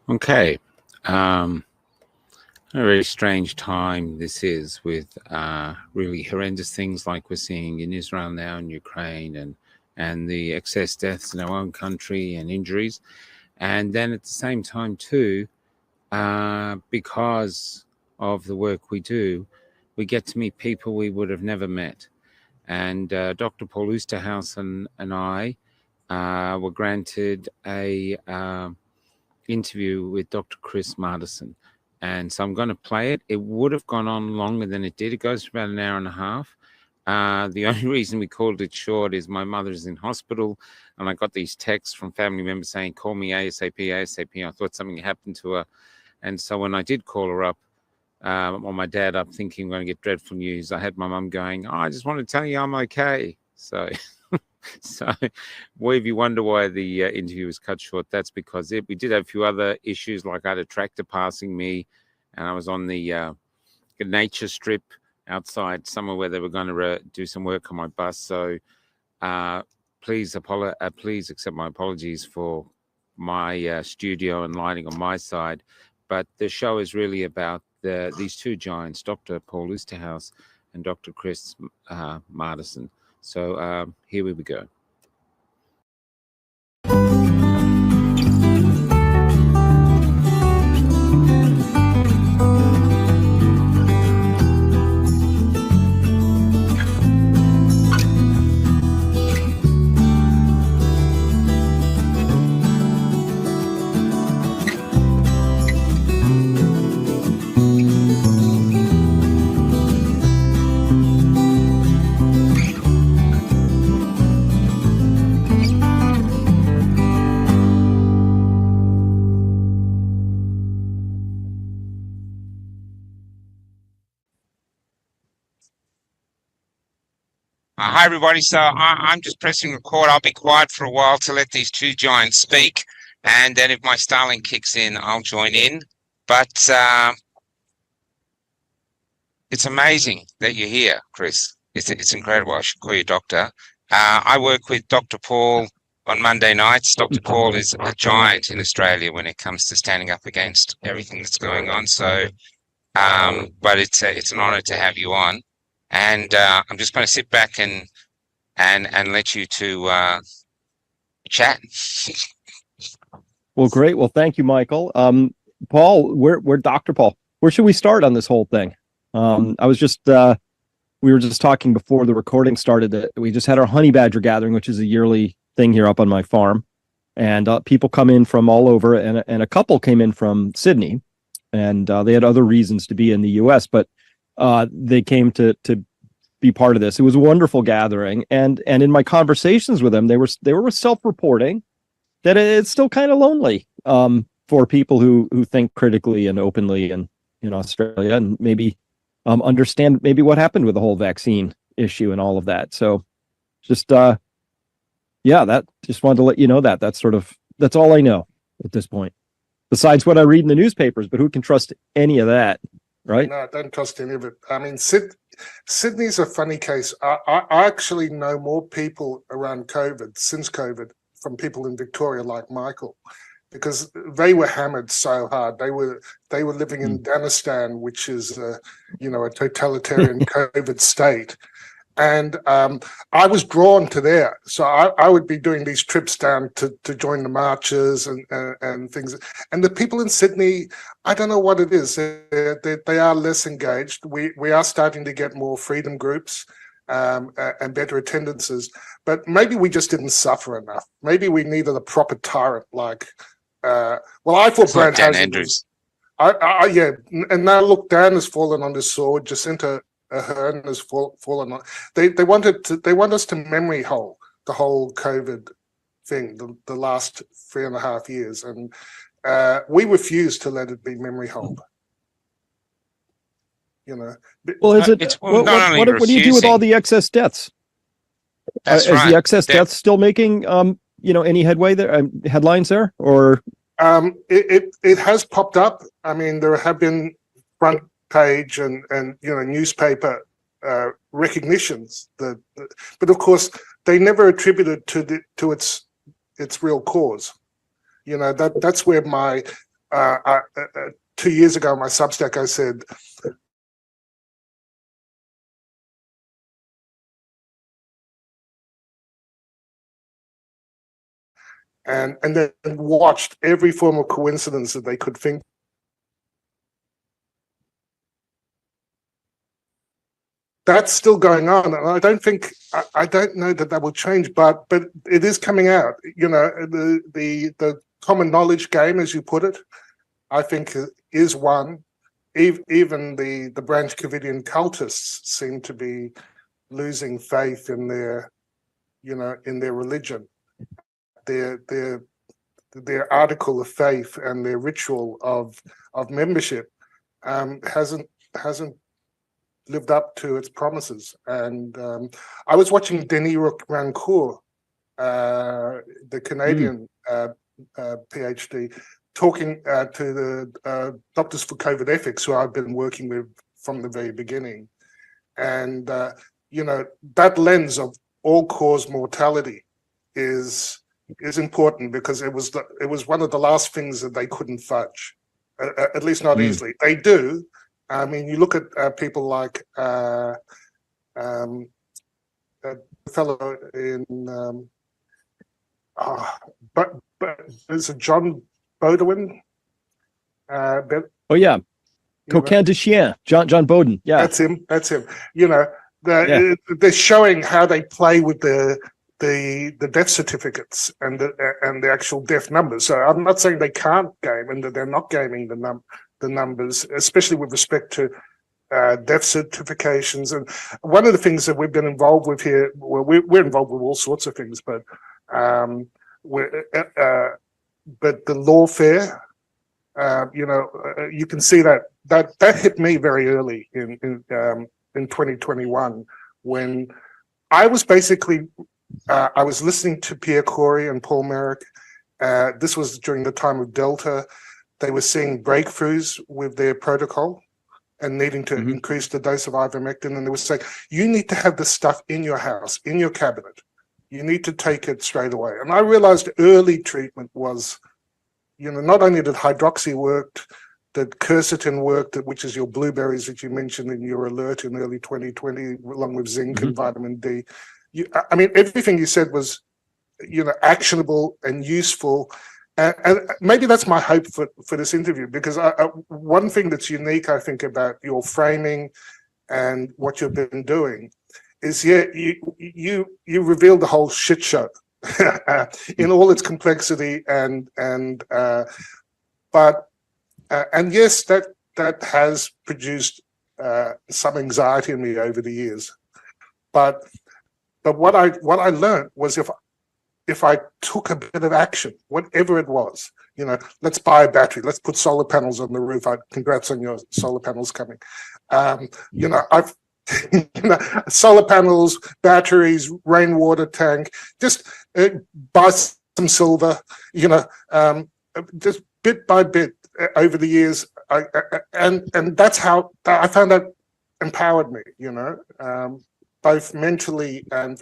Okay. A very strange time this is with really horrendous things like we're seeing in Israel now and Ukraine and the excess deaths in our own country and injuries. And then at the same time, too, because of the work we do, we get to meet people we would have never met. And Dr. Paul Oosterhuis and I were granted a interview with Dr. Chris Martenson. And so I'm going to play it. It would have gone on longer than it did. It goes for about an hour and a half. The only reason we called it short is my mother is in hospital, and I got these texts from family members saying, call me ASAP, ASAP. I thought something happened to her. And so when I did call her up, or my dad up, thinking we're going to get dreadful news, I had my mum going, I just want to tell you I'm okay. So if you wonder why the interview was cut short, that's because we did have a few other issues, like I had a tractor passing me, and I was on the nature strip outside somewhere where they were going to do some work on my bus. So please accept my apologies for my studio and lighting on my side. But the show is really about these two giants, Dr. Paul Oosterhuis and Dr. Chris Martenson. So here we go. Hi, everybody. So I'm just pressing record. I'll be quiet for a while to let these two giants speak. And then if my Starlink kicks in, I'll join in. But it's amazing that you're here, Chris. It's incredible. I should call you doctor. I work with Dr. Paul on Monday nights. Dr. Paul is a giant in Australia when it comes to standing up against everything that's going on. So, but it's an honor to have you on. And I'm just going to sit back and let you two chat. Well, great. Well, thank you, Michael. Paul, we're Dr. Paul. Where should we start on this whole thing? We were just talking before the recording started that we just had our honey badger gathering, which is a yearly thing here up on my farm. And people come in from all over, and a couple came in from Sydney, and they had other reasons to be in the US, but they came to be part of this. It was a wonderful gathering, and in my conversations with them, they were self-reporting that it's still kind of lonely for people who think critically and openly in Australia, and maybe understand maybe what happened with the whole vaccine issue and all of that. So just that just wanted to let you know that's all I know at this point, besides what I read in the newspapers. But who can trust any of that? Right? No, don't trust any of it. I mean, Sydney's a funny case. I actually know more people around since COVID, from people in Victoria like Michael, because they were hammered so hard. They were living in Danistan, which is a totalitarian COVID state. And I was drawn to there. So I would be doing these trips down to join the marches and things. And the people in Sydney, I don't know what it is. They are less engaged. We are starting to get more freedom groups and better attendances. But maybe we just didn't suffer enough. Maybe we needed a proper tyrant like, I thought Brad Dan Andrews. Yeah. And now look, Dan has fallen on his sword. Jacinta Ahern has fallen on. They want us to memory hole the whole COVID thing, the last 3.5 years, and we refuse to let it be memory holed. Well, is it? What do you do with all the excess deaths? That's is the excess deaths still making any headway there? Headlines there, or it has popped up. I mean, there have been front page and newspaper recognitions but of course they never attributed to its real cause. That's where my 2 years ago on my Substack, I said, and then watched every form of coincidence that they could think. That's still going on, and I don't know that will change, but it is coming out. You know, the common knowledge game, as you put it, I think is one. Even the Branch Covidian cultists seem to be losing faith in their, in their religion, their article of faith and their ritual of membership hasn't lived up to its promises. And I was watching Denis Rancourt, the Canadian PhD, talking to the Doctors for COVID Ethics, who I've been working with from the very beginning. And, that lens of all-cause mortality is important, because it was one of the last things that they couldn't fudge, at least not easily. They do. I mean, you look at people like a fellow in, but there's a John Baudouin. Coquin de Chien, John Bowden. Yeah, that's him. You know, they're showing how they play with the death certificates and the actual death numbers. So I'm not saying they can't game and that they're not gaming the numbers, especially with respect to death certifications. And one of the things that we've been involved with here, well, we're involved with all sorts of things, but the lawfare, you can see that hit me very early in 2021, when I was basically I was listening to Pierre Corey and Paul Merrick. This was during the time of Delta. They were seeing breakthroughs with their protocol and needing to increase the dose of ivermectin. And they were saying, you need to have this stuff in your house, in your cabinet. You need to take it straight away. And I realized early treatment was, not only that hydroxy worked, that quercetin worked, which is your blueberries that you mentioned in your alert in early 2020, along with zinc and vitamin D. I mean, everything you said was, actionable and useful. And maybe that's my hope for this interview, because one thing that's unique, I think, about your framing and what you've been doing is, you revealed the whole shit show in all its complexity, and yes, that has produced some anxiety in me over the years, but what I learned was, if I took a bit of action, whatever it was, let's buy a battery, let's put solar panels on the roof. Congrats on your solar panels coming. I've solar panels, batteries, rainwater tank, just buy some silver, just bit by bit over the years. And that's how I found that empowered me, both mentally and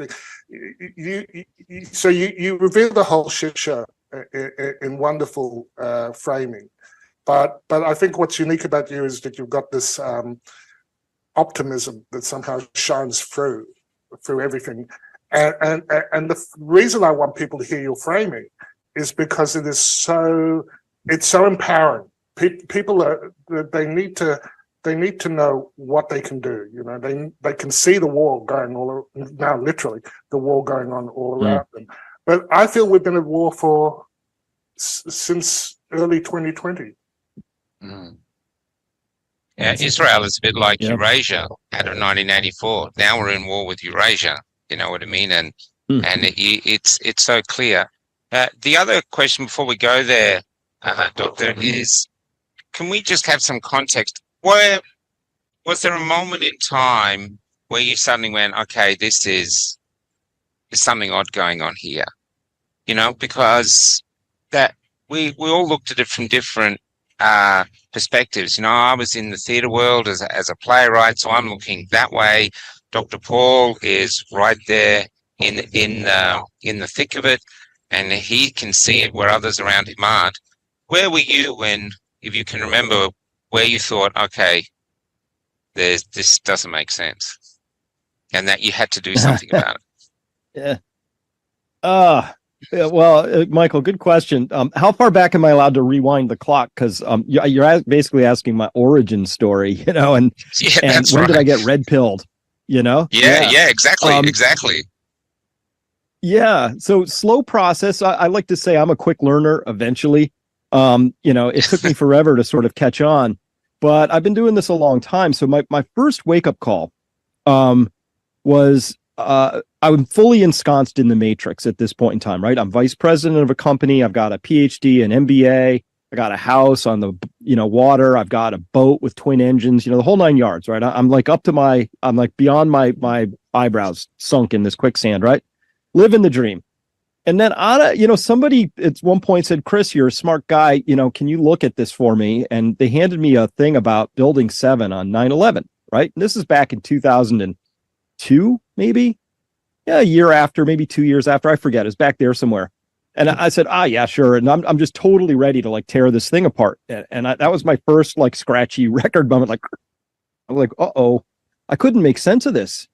you reveal the whole shit show in wonderful framing, but I think what's unique about you is that you've got this optimism that somehow shines through everything, and the reason I want people to hear your framing is because it's so empowering. People they need to know what they can do. They can see the war going all now, literally the war going on all around them. But I feel we've been at war since early 2020. Yeah, Israel is a bit like Eurasia out of 1984. Now we're in war with Eurasia. You know what I mean? And it's so clear. The other question before we go there, Doctor, is can we just have some context? Where was there a moment in time where you suddenly went, okay, there's something odd going on here, because that we all looked at it from different perspectives. I was in the theatre world as a playwright, so I'm looking that way. Dr. Paul is right there in the thick of it, and he can see it where others around him aren't. where were you when, if you can remember, where you thought, okay, this doesn't make sense, and that you had to do something about it? Yeah. Well, Michael, good question. How far back am I allowed to rewind the clock? Because you're basically asking my origin story, and Yeah, and that's when right. did I get red pilled? Yeah, exactly, exactly. Yeah. So slow process. I like to say I'm a quick learner eventually. It took me forever to sort of catch on, but I've been doing this a long time. So my first wake up call was I'm fully ensconced in the matrix at this point in time, right? I'm vice president of a company. I've got a PhD, an MBA. I got a house on the water. I've got a boat with twin engines, the whole 9 yards, right? I'm like I'm like beyond my eyebrows sunk in this quicksand, right? Living the dream. And then somebody at one point said, Chris, you're a smart guy. Can you look at this for me? And they handed me a thing about building 7 on 9/11, right? And this is back in 2002, maybe. Yeah, a year after, maybe 2 years after. I forget. It's back there somewhere. And I said, yeah, sure. And I'm just totally ready to like tear this thing apart. And that was my first like scratchy record moment. Like, I'm like, I couldn't make sense of this,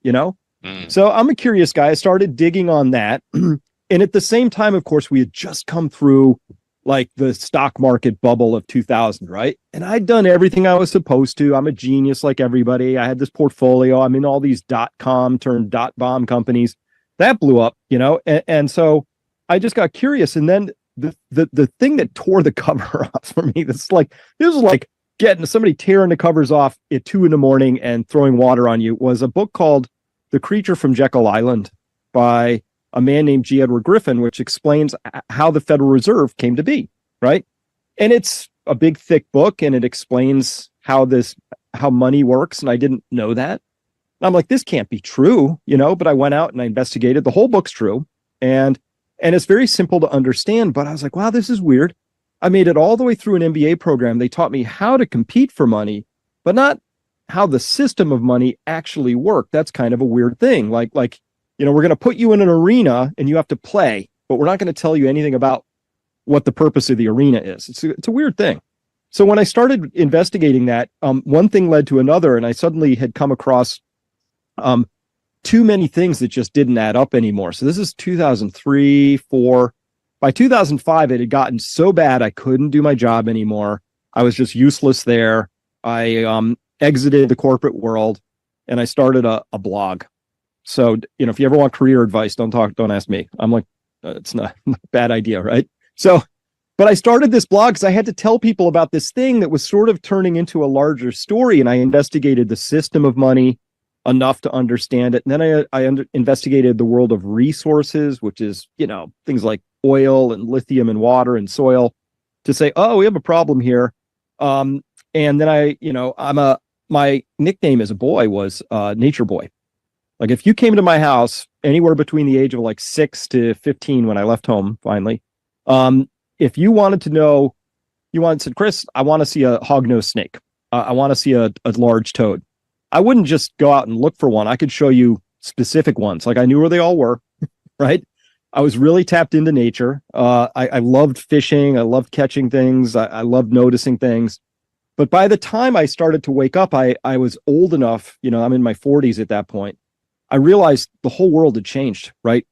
So I'm a curious guy. I started digging on that. And at the same time, of course, we had just come through like the stock market bubble of 2000, right? And I'd done everything I was supposed to. I'm a genius like everybody. I had this portfolio. I'm in all these .com turned .bomb companies. That blew up, and so I just got curious. And then the thing that tore the cover off for me, this was like getting somebody tearing the covers off at 2 a.m. and throwing water on you, was a book called The Creature from Jekyll Island by a man named G. Edward Griffin, which explains how the Federal Reserve came to be, right? And it's a big, thick book, and it explains how money works. And I didn't know that. And I'm like, this can't be true, but I went out and I investigated. The whole book's true. And it's very simple to understand, but I was like, wow, this is weird. I made it all the way through an MBA program. They taught me how to compete for money, but not how the system of money actually worked. That's kind of a weird thing. Like, we're going to put you in an arena and you have to play, but we're not going to tell you anything about what the purpose of the arena is. It's a weird thing. So when I started investigating that, one thing led to another, and I suddenly had come across too many things that just didn't add up anymore. So this is 2003, 4. By 2005, it had gotten so bad I couldn't do my job anymore. I was just useless there. I exited the corporate world and I started a blog. So, if you ever want career advice, don't ask me. I'm like, it's not a bad idea, right? So, but I started this blog because I had to tell people about this thing that was sort of turning into a larger story. And I investigated the system of money enough to understand it. And then I investigated the world of resources, which is, things like oil and lithium and water and soil, to say, oh, we have a problem here. And then my nickname as a boy was Nature Boy. Like if you came to my house anywhere between the age of like 6 to 15 when I left home finally, if you wanted to know, said, Chris, I want to see a hognose snake. I want to see a large toad. I wouldn't just go out and look for one. I could show you specific ones. Like I knew where they all were, right? I was really tapped into nature. I loved fishing. I loved catching things. I loved noticing things. But by the time I started to wake up, I was old enough, I'm in my 40s at that point. I realized the whole world had changed, right?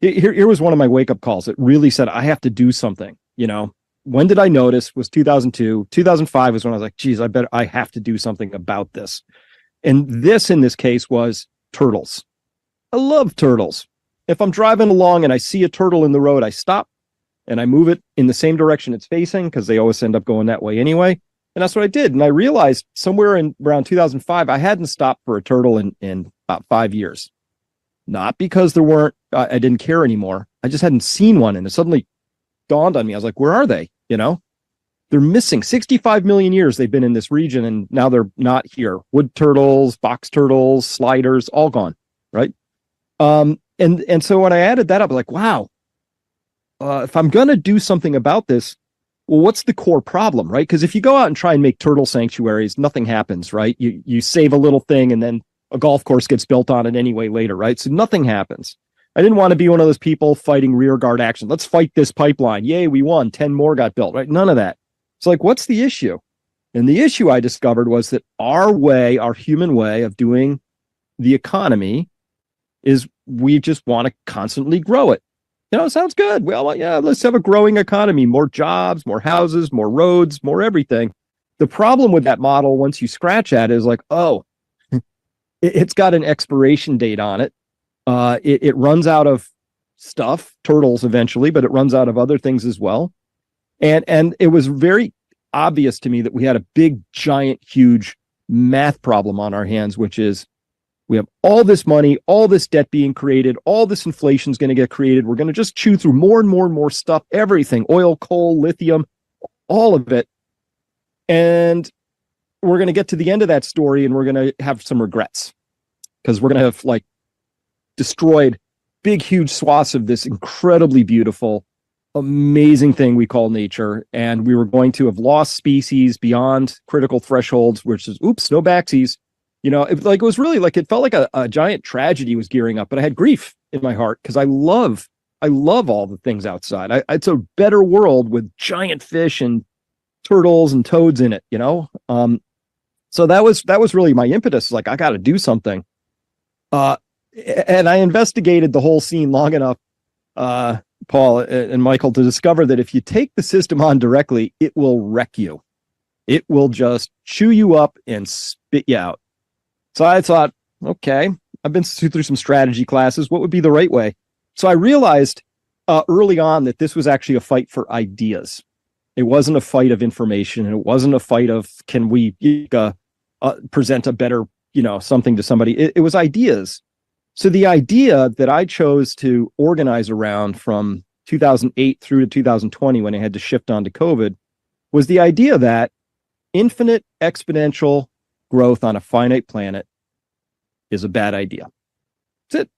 Here was one of my wake up calls. It really said, I have to do something, When did I notice? Was 2002. 2005 was when I was like, geez, I have to do something about this. And this, in this case, was turtles. I love turtles. If I'm driving along and I see a turtle in the road, I stop and I move it in the same direction it's facing because they always end up going that way anyway. And that's what I did. And I realized somewhere in around 2005, I hadn't stopped for a turtle in about 5 years. Not because there weren't, I didn't care anymore. I just hadn't seen one. And it suddenly dawned on me. I was like, where are they? They're missing 65 million years. They've been in this region and now they're not here. Wood turtles, box turtles, sliders, all gone. Right. And so when I added that up, I was like, wow, if I'm going to do something about this, well, what's the core problem, right? Because if you go out and try and make turtle sanctuaries, nothing happens, right? You save a little thing and then a golf course gets built on it anyway later, right? So nothing happens. I didn't want to be one of those people fighting rear guard action. Let's fight this pipeline. Yay, we won. 10 more got built, right? None of that. It's like, what's the issue? And the issue I discovered was that our way, our human way of doing the economy is we just want to constantly grow it. It sounds good. Well, yeah, let's have a growing economy, more jobs, more houses, more roads, more everything. The problem with that model, once you scratch at it, is like, oh, it's got an expiration date on it. It runs out of stuff, turtles eventually, but it runs out of other things as well. And it was very obvious to me that we had a big, giant, huge math problem on our hands, which is we have all this money, all this debt being created, all this inflation is going to get created. We're going to just chew through more and more and more stuff, everything, oil, coal, lithium, all of it. And we're going to get to the end of that story and we're going to have some regrets because we're going to have like destroyed big, huge swaths of this incredibly beautiful, amazing thing we call nature. And we were going to have lost species beyond critical thresholds, which is, oops, no backsies. It was really like, it felt like a giant tragedy was gearing up, but I had grief in my heart because I love all the things outside. It's a better world with giant fish and turtles and toads in it, So that was really my impetus. Like, I got to do something. And I investigated the whole scene long enough, Paul and Michael, to discover that if you take the system on directly, it will wreck you. It will just chew you up and spit you out. So I thought, okay, I've been through some strategy classes. What would be the right way? So I realized early on that this was actually a fight for ideas. It wasn't a fight of information, and it wasn't a fight of can we present a better, something to somebody. It was ideas. So the idea that I chose to organize around from 2008 through to 2020, when I had to shift on to COVID, was the idea that infinite exponential growth on a finite planet is a bad idea. That's it.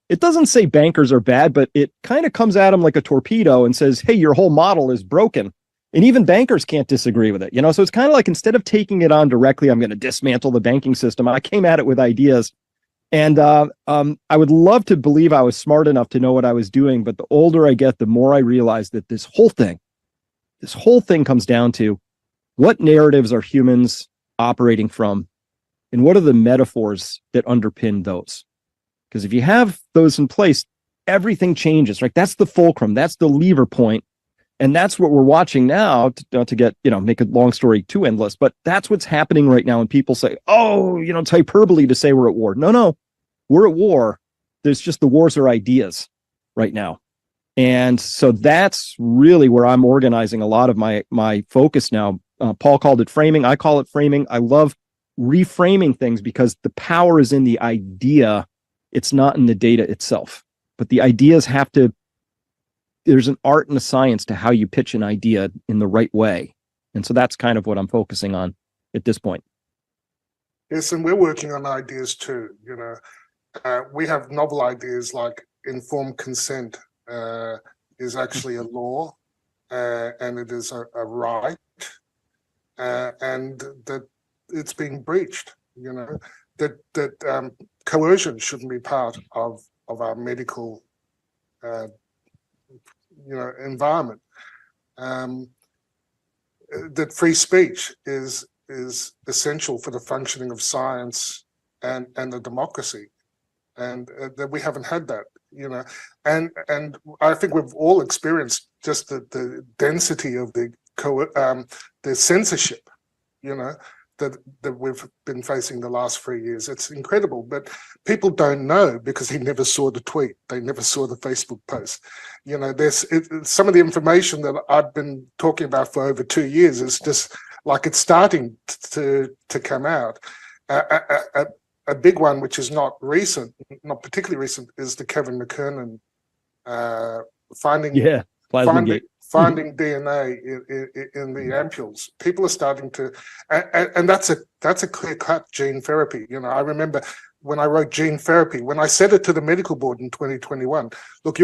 It doesn't say bankers are bad, but it kind of comes at them like a torpedo and says, hey, your whole model is broken. And even bankers can't disagree with it. So it's kind of like, instead of taking it on directly, I'm going to dismantle the banking system. I came at it with ideas. And I would love to believe I was smart enough to know what I was doing. But the older I get, the more I realize that this whole thing comes down to what narratives are humans operating from, and what are the metaphors that underpin those? Because if you have those in place, everything changes, right? That's the fulcrum. That's the lever point. And that's what we're watching now to get, make a long story too endless, but that's what's happening right now. And people say, oh, it's hyperbole to say we're at war. No, we're at war. There's just the wars are ideas right now. And so that's really where I'm organizing a lot of my focus now. Paul called it framing. I call it framing. I love reframing things because the power is in the idea. It's not in the data itself, but the ideas there's an art and a science to how you pitch an idea in the right way. And so that's kind of what I'm focusing on at this point. Yes, and we're working on ideas too. We have novel ideas like informed consent is actually a law, and it is a right, and that it's being breached. That coercion shouldn't be part of our medical environment. That free speech is essential for the functioning of science and the democracy, and that we haven't had that. And I think we've all experienced just the density of the censorship, that we've been facing the last 3 years. It's incredible, but people don't know because they never saw the tweet. They never saw the Facebook post. There's some of the information that I've been talking about for over 2 years is just like it's starting to come out. A big one, which is not particularly recent, is the Kevin McKernan finding DNA in the ampules. People are starting to, and that's a clear-cut gene therapy. I remember when I wrote gene therapy, when I said it to the medical board in 2021, look,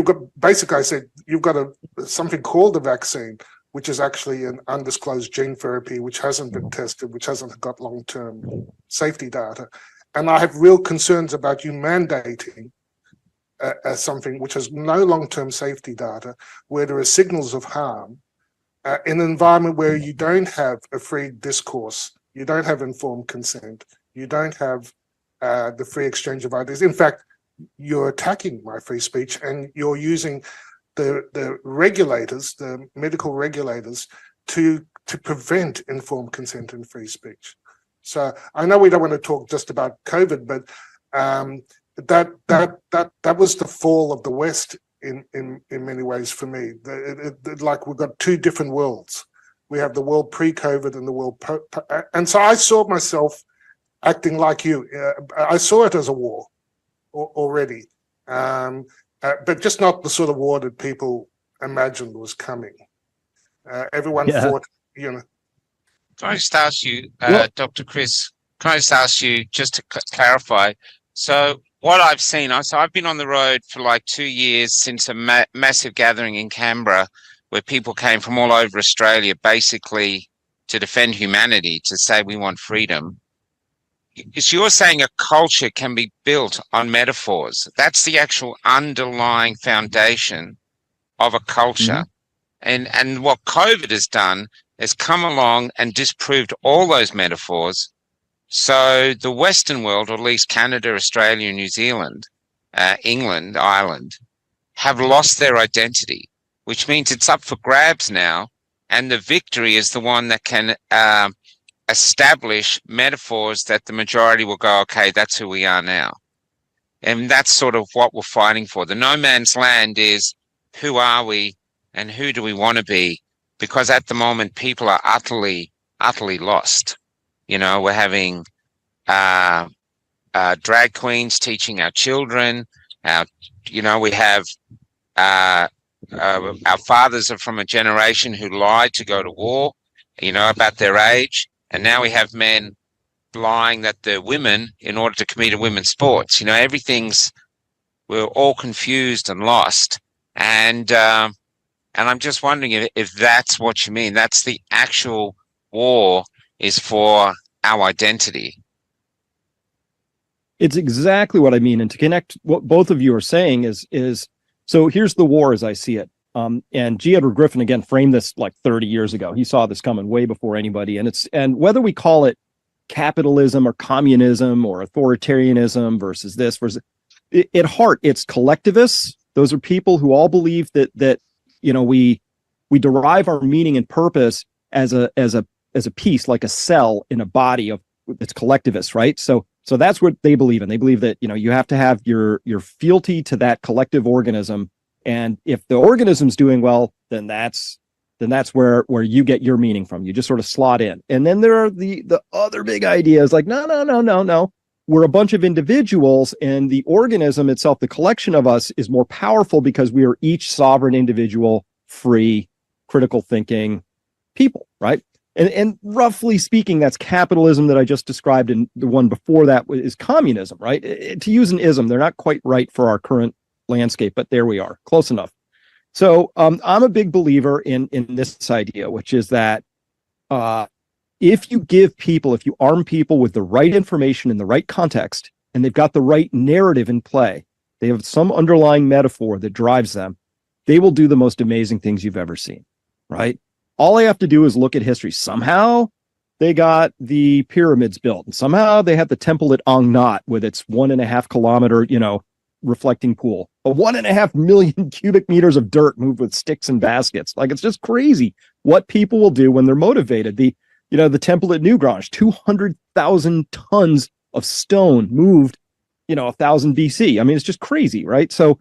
I said, you've got something called a vaccine, which is actually an undisclosed gene therapy, which hasn't been tested, which hasn't got long-term safety data. And I have real concerns about you mandating as something which has no long-term safety data, where there are signals of harm, in an environment where you don't have a free discourse, you don't have informed consent, you don't have the free exchange of ideas. In fact, you're attacking my free speech, and you're using the regulators, the medical regulators, to prevent informed consent and free speech. So I know we don't want to talk just about COVID, but that was the fall of the West in many ways for me. Like we've got two different worlds. We have the world pre-COVID and the world and so I saw myself acting like you. I saw it as a war already, but just not the sort of war that people imagined was coming. Everyone fought, you know. Can I just ask you, Dr. Chris, can I just ask you, just to clarify, so what I've seen, so I've been on the road for like 2 years since a massive gathering in Canberra where people came from all over Australia basically to defend humanity, to say we want freedom. So you're saying a culture can be built on metaphors. That's the actual underlying foundation of a culture. Mm-hmm. And what COVID has done is come along and disproved all those metaphors. So the Western world, or at least Canada, Australia, New Zealand, England, Ireland, have lost their identity, which means it's up for grabs now. And the victory is the one that can establish metaphors that the majority will go, okay, that's who we are now. And that's sort of what we're fighting for. The no man's land is, who are we and who do we want to be? Because at the moment, people are utterly lost. You know, we're having drag queens teaching our children. We have our fathers are from a generation who lied to go to war, about their age. And now we have men lying that they're women in order to compete in women's sports. We're all confused and lost. And I'm just wondering if that's what you mean. That's the actual war, is for our identity. It's exactly what I mean. And to connect what both of you are saying is so here's the war as I see it. And G. Edward Griffin, again, framed this like 30 years ago. He saw this coming way before anybody. And whether we call it capitalism or communism or authoritarianism versus this, versus at heart, it's collectivists. Those are people who all believe that we derive our meaning and purpose as a piece, like a cell in a body of that's collectivist, right? So that's what they believe in. They believe that you have to have your fealty to that collective organism, and if the organism's doing well, then that's where you get your meaning from. You just sort of slot in. And then there are the other big ideas like no. We're a bunch of individuals, and the organism itself, the collection of us, is more powerful because we are each sovereign individual, free, critical thinking people, right? And roughly speaking, that's capitalism that I just described, and the one before that is communism, right? To use an ism, they're not quite right for our current landscape, but there we are, close enough. So I'm a big believer in this idea, which is that if you arm people with the right information in the right context, and they've got the right narrative in play, they have some underlying metaphor that drives them, they will do the most amazing things you've ever seen, right? All I have to do is look at history. Somehow they got the pyramids built, and somehow they had the temple at Angnat with its 1.5 kilometer, reflecting pool, 1.5 million cubic meters of dirt moved with sticks and baskets. Like, it's just crazy what people will do when they're motivated. The temple at Newgrange, 200,000 tons of stone moved, 1000 BC. I mean, it's just crazy, right? So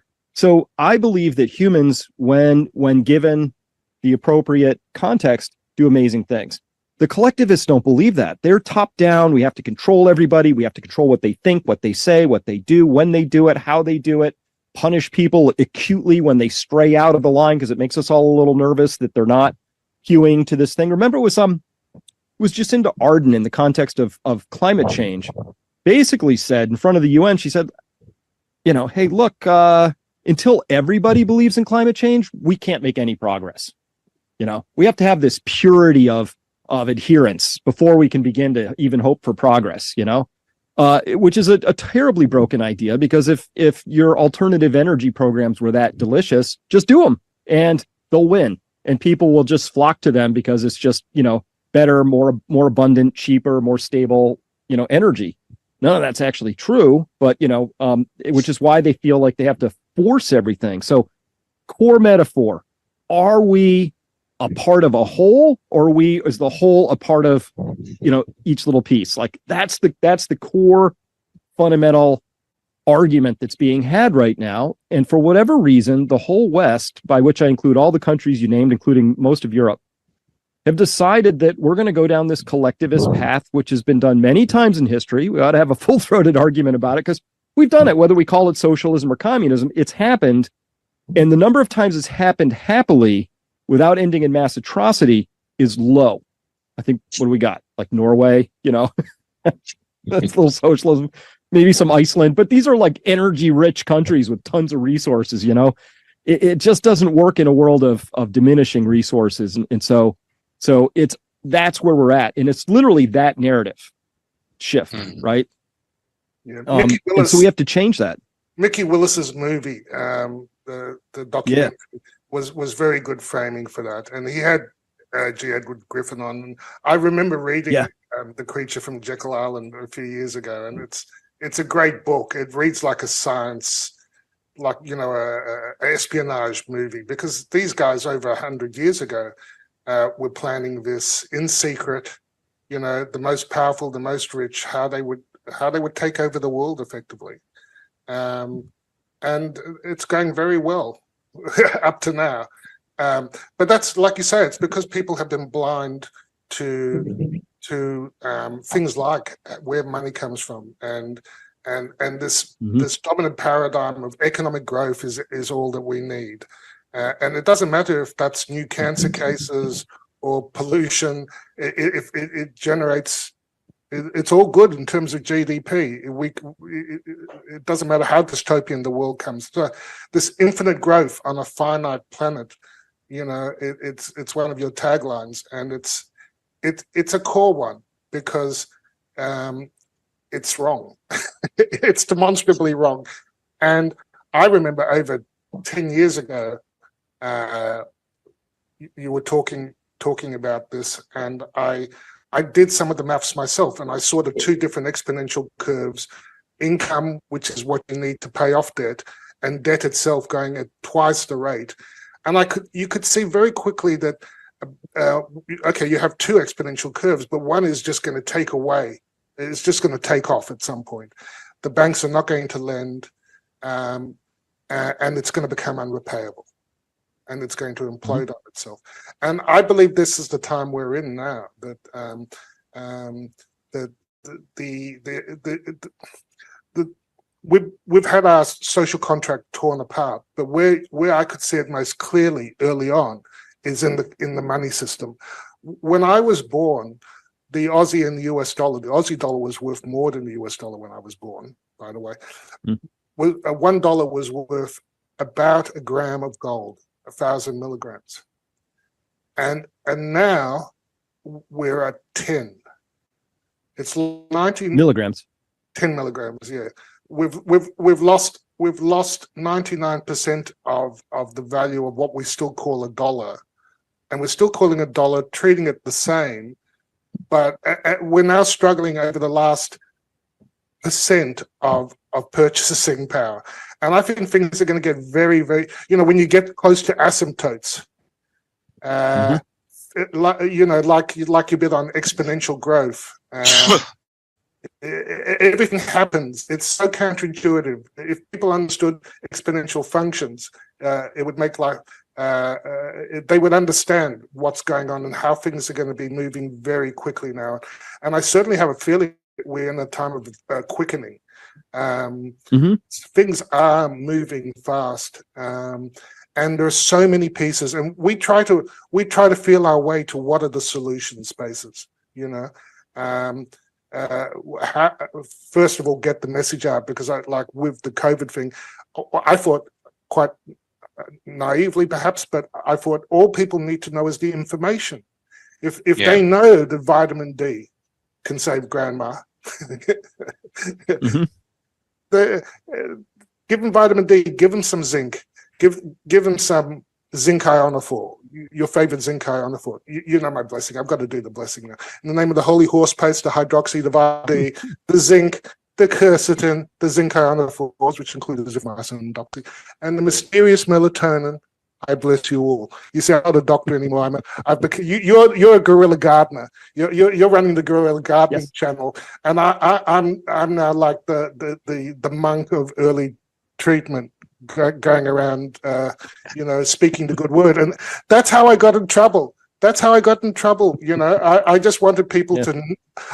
I believe that humans, when given the appropriate context, do amazing things. The collectivists don't believe that. They're top down. We have to control everybody. We have to control what they think, what they say, what they do, when they do it, how they do it, punish people acutely when they stray out of the line, because it makes us all a little nervous that they're not hewing to this thing. Remember, it was Jacinda Ardern in the context of climate change, basically said in front of the UN, she said, hey, look, until everybody believes in climate change, we can't make any progress. We have to have this purity of adherence before we can begin to even hope for progress, which is a terribly broken idea, because if your alternative energy programs were that delicious, just do them and they'll win, and people will just flock to them because it's just, better, more abundant, cheaper, more stable, energy. None of that's actually true, but which is why they feel like they have to force everything. So, core metaphor: are we a part of a whole, or is the whole a part of each little piece? Like that's the core fundamental argument that's being had right now. And for whatever reason, the whole West, by which I include all the countries you named, including most of Europe, have decided that we're going to go down this collectivist path, which has been done many times in history. We ought to have a full-throated argument about it, because we've done it, whether we call it socialism or communism. It's happened, and the number of times it's happened happily without ending in mass atrocity is low. I think, what do we got? Like Norway, that's a little socialism, maybe some Iceland, but these are like energy rich countries with tons of resources. It just doesn't work in a world of diminishing resources. And so that's where we're at. And it's literally that narrative shift, right? Yeah. And so we have to change that. Mickey Willis's movie, the documentary, was very good framing for that. And he had G. Edward Griffin on. And I remember reading The Creature from Jekyll Island a few years ago, and it's a great book. It reads like a science, like a espionage movie, because these guys over 100 years ago were planning this in secret. The most powerful, the most rich, how they would take over the world effectively, and it's going very well up to now. But that's, like you say, it's because people have been blind to things like where money comes from, and this dominant paradigm of economic growth is all that we need. And it doesn't matter if that's new cancer cases or pollution. If it generates, it's all good in terms of GDP. It doesn't matter how dystopian the world comes. So this infinite growth on a finite planet, it's one of your taglines, and it's a core one, because it's wrong. It's demonstrably wrong. And I remember over 10 years ago, you were talking about this, and I did some of the maths myself, and I saw the two different exponential curves: income, which is what you need to pay off debt, and debt itself going at twice the rate. And you could see very quickly that you have two exponential curves, but one is just going to take away. It's just going to take off at some point. The banks are not going to lend, and it's going to become unrepayable, and it's going to implode on itself. And I believe this is the time we're in now, that we've had our social contract torn apart, but where I could see it most clearly early on is in the money system. When I was born, the Aussie and the US dollar, the Aussie dollar was worth more than the US dollar when I was born, by the way. $1 was worth about a gram of gold, 1,000 milligrams. And now we're at 10. It's 19 milligrams. 10 milligrams, yeah. We've lost 99% of the value of what we still call a dollar. And we're still calling a dollar, treating it the same, but we're now struggling over the last percent of purchasing power. And I think things are going to get very, very, when you get close to asymptotes, like you bid on exponential growth, everything happens. It's so counterintuitive. If people understood exponential functions, it would make life, they would understand what's going on and how things are going to be moving very quickly now. And I certainly have a feeling we're in a time of quickening. Things are moving fast, and there are so many pieces, and we try to feel our way to what are the solution spaces. First of all, get the message out, because with the COVID thing, I thought, quite naively perhaps, but I thought all people need to know is the information. If they know that vitamin D can save grandma, Mhm. Give them vitamin D, give them some zinc, give them some zinc ionophore, your favorite zinc ionophore. You know my blessing. I've got to do the blessing now. In the name of the holy horse paste, the hydroxy, the vitamin D, the zinc, the quercetin, the zinc ionophores, which include the zithromycin and doxy, and the mysterious melatonin. I bless you all. You see, I'm not a doctor anymore. You're a guerrilla gardener. You're running the guerrilla gardening channel, and I'm now like the monk of early treatment, going around, speaking the good word, and that's how I got in trouble. That's how I got in trouble. I just wanted people to.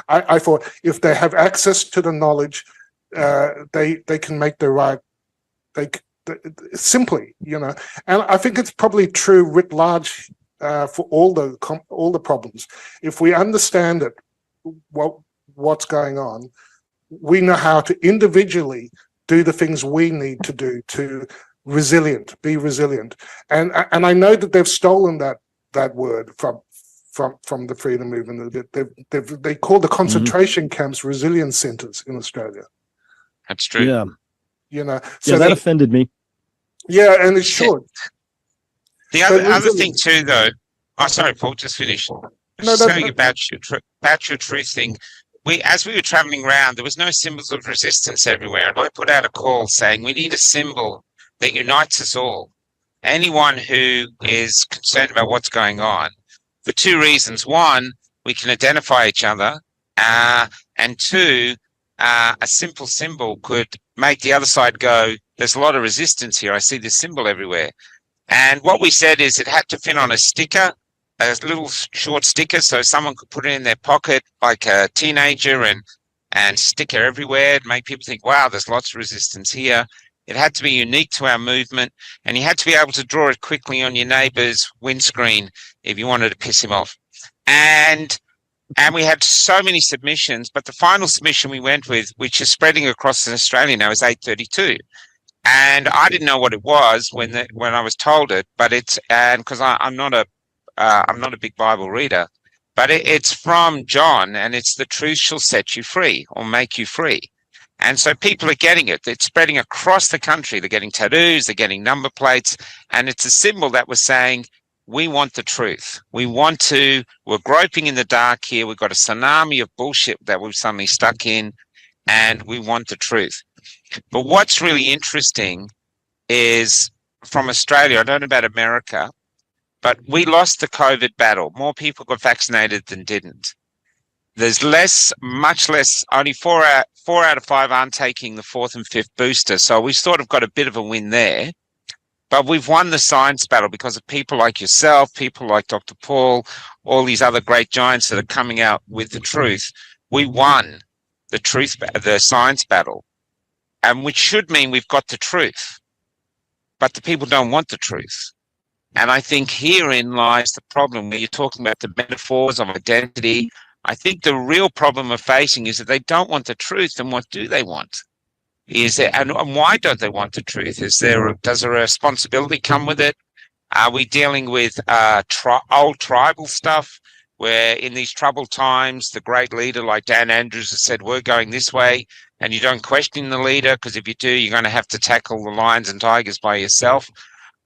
I thought if they have access to the knowledge, they can make the right. Simply, and I think it's probably true writ large for all the problems. If we understand it, what's going on, we know how to individually do the things we need to do to be resilient. And I know that they've stolen that word from the freedom movement. They call the concentration camps resilience centers in Australia. That's true. Yeah. So that offended me. Yeah, and it should. The other thing too, though. Oh, sorry, Paul. Just finish. Just saying about your truth thing. As we were traveling around, there was no symbols of resistance everywhere, and I put out a call saying we need a symbol that unites us all. Anyone who is concerned about what's going on, for two reasons: one, we can identify each other, and two, a simple symbol could make the other side go, there's a lot of resistance here. I see this symbol everywhere. And what we said is it had to fit on a sticker, a little short sticker, so someone could put it in their pocket like a teenager and stick it everywhere and make people think, wow, there's lots of resistance here. It had to be unique to our movement, and you had to be able to draw it quickly on your neighbour's windscreen if you wanted to piss him off. And we had so many submissions, but the final submission we went with, which is spreading across Australia now, is 832. And I didn't know what it was when I was told it, but it's because I'm not a big Bible reader, but it's from John, and it's the truth shall set you free or make you free. And so people are getting it. It's spreading across the country. They're getting tattoos, they're getting number plates, and it's a symbol that was saying, we want the truth. We're groping in the dark here. We've got a tsunami of bullshit that we've suddenly stuck in, and we want the truth. But what's really interesting is from Australia, I don't know about America, but we lost the COVID battle. More people got vaccinated than didn't. There's much less, only 4 out of 5 aren't taking the 4th and 5th booster. So we've sort of got a bit of a win there. But we've won the science battle because of people like yourself, people like Dr. Paul, all these other great giants that are coming out with the truth. We won the science battle. And which should mean we've got the truth, but the people don't want the truth. And I think herein lies the problem where you're talking about the metaphors of identity. I think the real problem we're facing is that they don't want the truth. And what do they want? And why don't they want the truth? Does a responsibility come with it? Are we dealing with old tribal stuff where in these troubled times, the great leader like Dan Andrews has said, we're going this way, and you don't question the leader, because if you do, you're going to have to tackle the lions and tigers by yourself.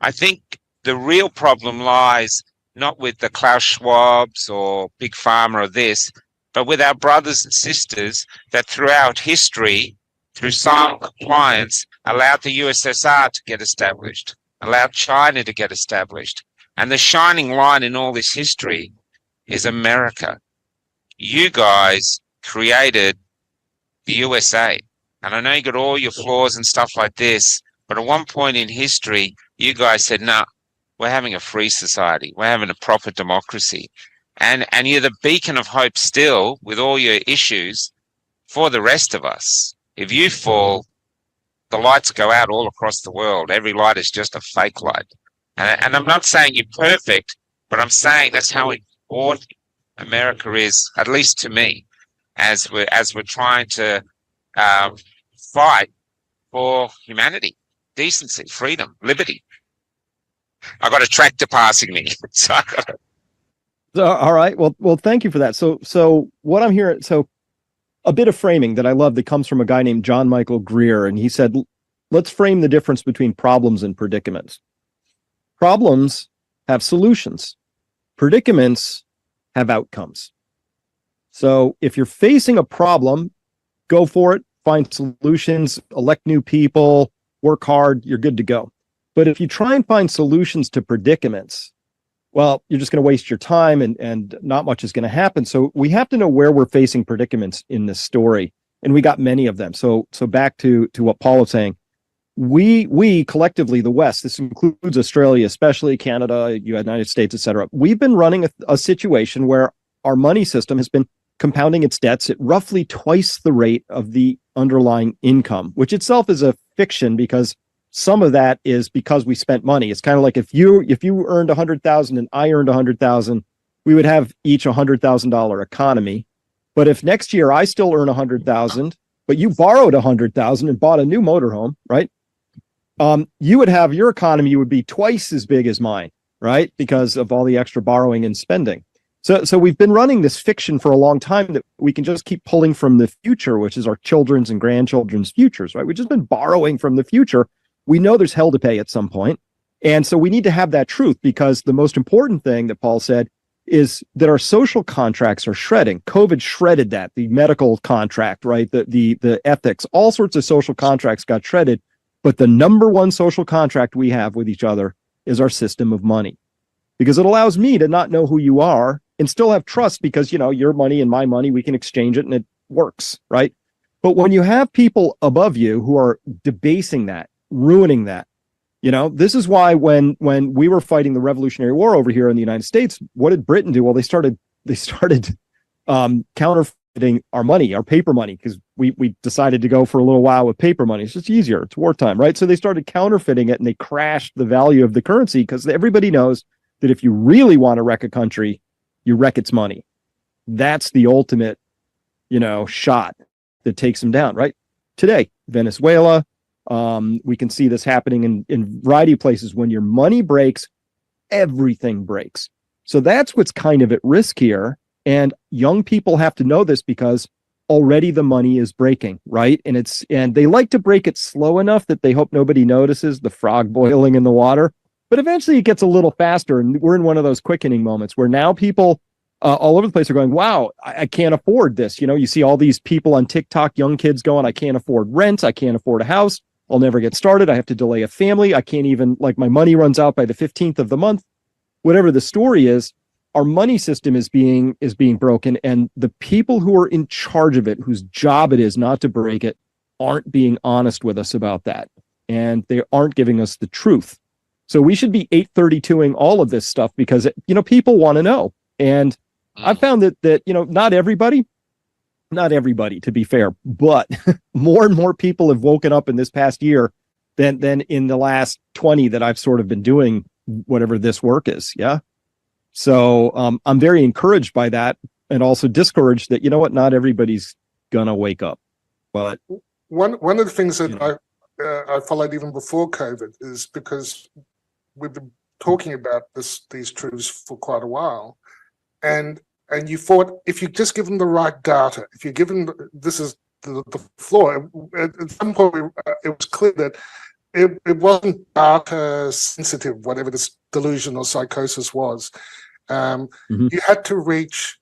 I think the real problem lies not with the Klaus Schwabs or Big Pharma or this, but with our brothers and sisters that throughout history, through silent compliance, allowed the USSR to get established, allowed China to get established. And the shining light in all this history is America. You guys created the USA. And I know you got all your flaws and stuff like this, but at one point in history, you guys said, no, we're having a free society. We're having a proper democracy. And you're the beacon of hope still with all your issues for the rest of us. If you fall, the lights go out all across the world. Every light is just a fake light. And I'm not saying you're perfect, but I'm saying that's how important America is, at least to me, as we're trying to fight for humanity, decency, freedom, liberty. I got a tractor passing me. All right. Well, thank you for that. So what I'm hearing, so a bit of framing that I love that comes from a guy named John Michael Greer. And he said, let's frame the difference between problems and predicaments. Problems have solutions. Predicaments have outcomes. So if you're facing a problem, go for it, find solutions, elect new people, work hard, you're good to go. But if you try and find solutions to predicaments, well, you're just going to waste your time and not much is going to happen. So we have to know where we're facing predicaments in this story. And we got many of them. So back to what Paul was saying, we collectively, the West, this includes Australia, especially Canada, United States, et cetera. We've been running a situation where our money system has been compounding its debts at roughly twice the rate of the underlying income, which itself is a fiction because some of that is because we spent money. It's kind of like if you earned 100,000 and I earned 100,000, we would have each $100,000 economy. But if next year I still earn 100,000, but you borrowed 100,000 and bought a new motorhome, right? You would have your economy would be twice as big as mine, right? Because of all the extra borrowing and spending. So we've been running this fiction for a long time that we can just keep pulling from the future, which is our children's and grandchildren's futures, right? We've just been borrowing from the future. We know there's hell to pay at some point. And so we need to have that truth, because the most important thing that Paul said is that our social contracts are shredding. COVID shredded that, the medical contract, right? The ethics, all sorts of social contracts got shredded. But the number one social contract we have with each other is our system of money, because it allows me to not know who you are and still have trust, because, you know, your money and my money, we can exchange it and it works, right? But when you have people above you who are debasing that, ruining that, you know, this is why when we were fighting the Revolutionary War over here in the United States, what did Britain do? Well, they started counterfeiting our money, our paper money, because we decided to go for a little while with paper money. It's just easier. It's wartime, right? So they started counterfeiting it and they crashed the value of the currency, because everybody knows that if you really want to wreck a country, you wreck its money. That's the ultimate, you know, shot that takes them down, right? Today, Venezuela, we can see this happening in a variety of places. When your money breaks, everything breaks. So that's what's kind of at risk here. And young people have to know this, because already the money is breaking, right? And they like to break it slow enough that they hope nobody notices the frog boiling in the water. But eventually it gets a little faster. And we're in one of those quickening moments where now people all over the place are going, wow, I can't afford this. You know, you see all these people on TikTok, young kids going, I can't afford rent. I can't afford a house. I'll never get started. I have to delay a family. I can't even, like, my money runs out by the 15th of the month. Whatever the story is, our money system is being broken. And the people who are in charge of it, whose job it is not to break it, aren't being honest with us about that. And they aren't giving us the truth. So we should be 832ing all of this stuff, because, you know, people want to know. And I've found that, you know, not everybody, to be fair, but more and more people have woken up in this past year than in the last 20 that I've sort of been doing whatever this work is. Yeah. So I'm very encouraged by that, and also discouraged that, you know what, not everybody's going to wake up. But one of the things that I followed even before COVID is because we've been talking about these truths for quite a while, and you thought, if you just give them the right data, if you give them this is the flaw. At some point, it was clear that it wasn't data sensitive, whatever this delusion or psychosis was. You had to reach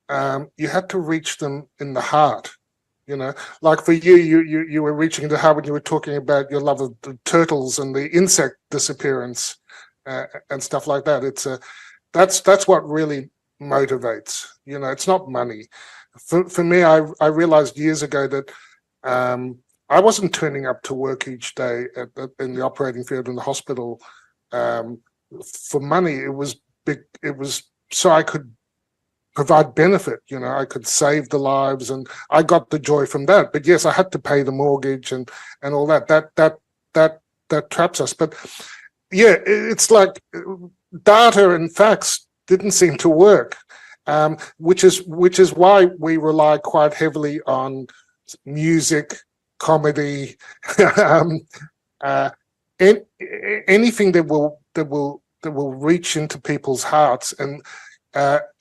them in the heart. You know, like for you were reaching the heart when you were talking about your love of the turtles and the insect disappearance and stuff like that. It's that's what really motivates. You know, it's not money. For me, I realized years ago that I wasn't turning up to work each day in the operating field in the hospital for money. It was big. It was so I could provide benefit. You know, I could save the lives, and I got the joy from that. But yes, I had to pay the mortgage and all that. That traps us. But yeah, it's like data and facts didn't seem to work, which is why we rely quite heavily on music, comedy, anything that will reach into people's hearts. And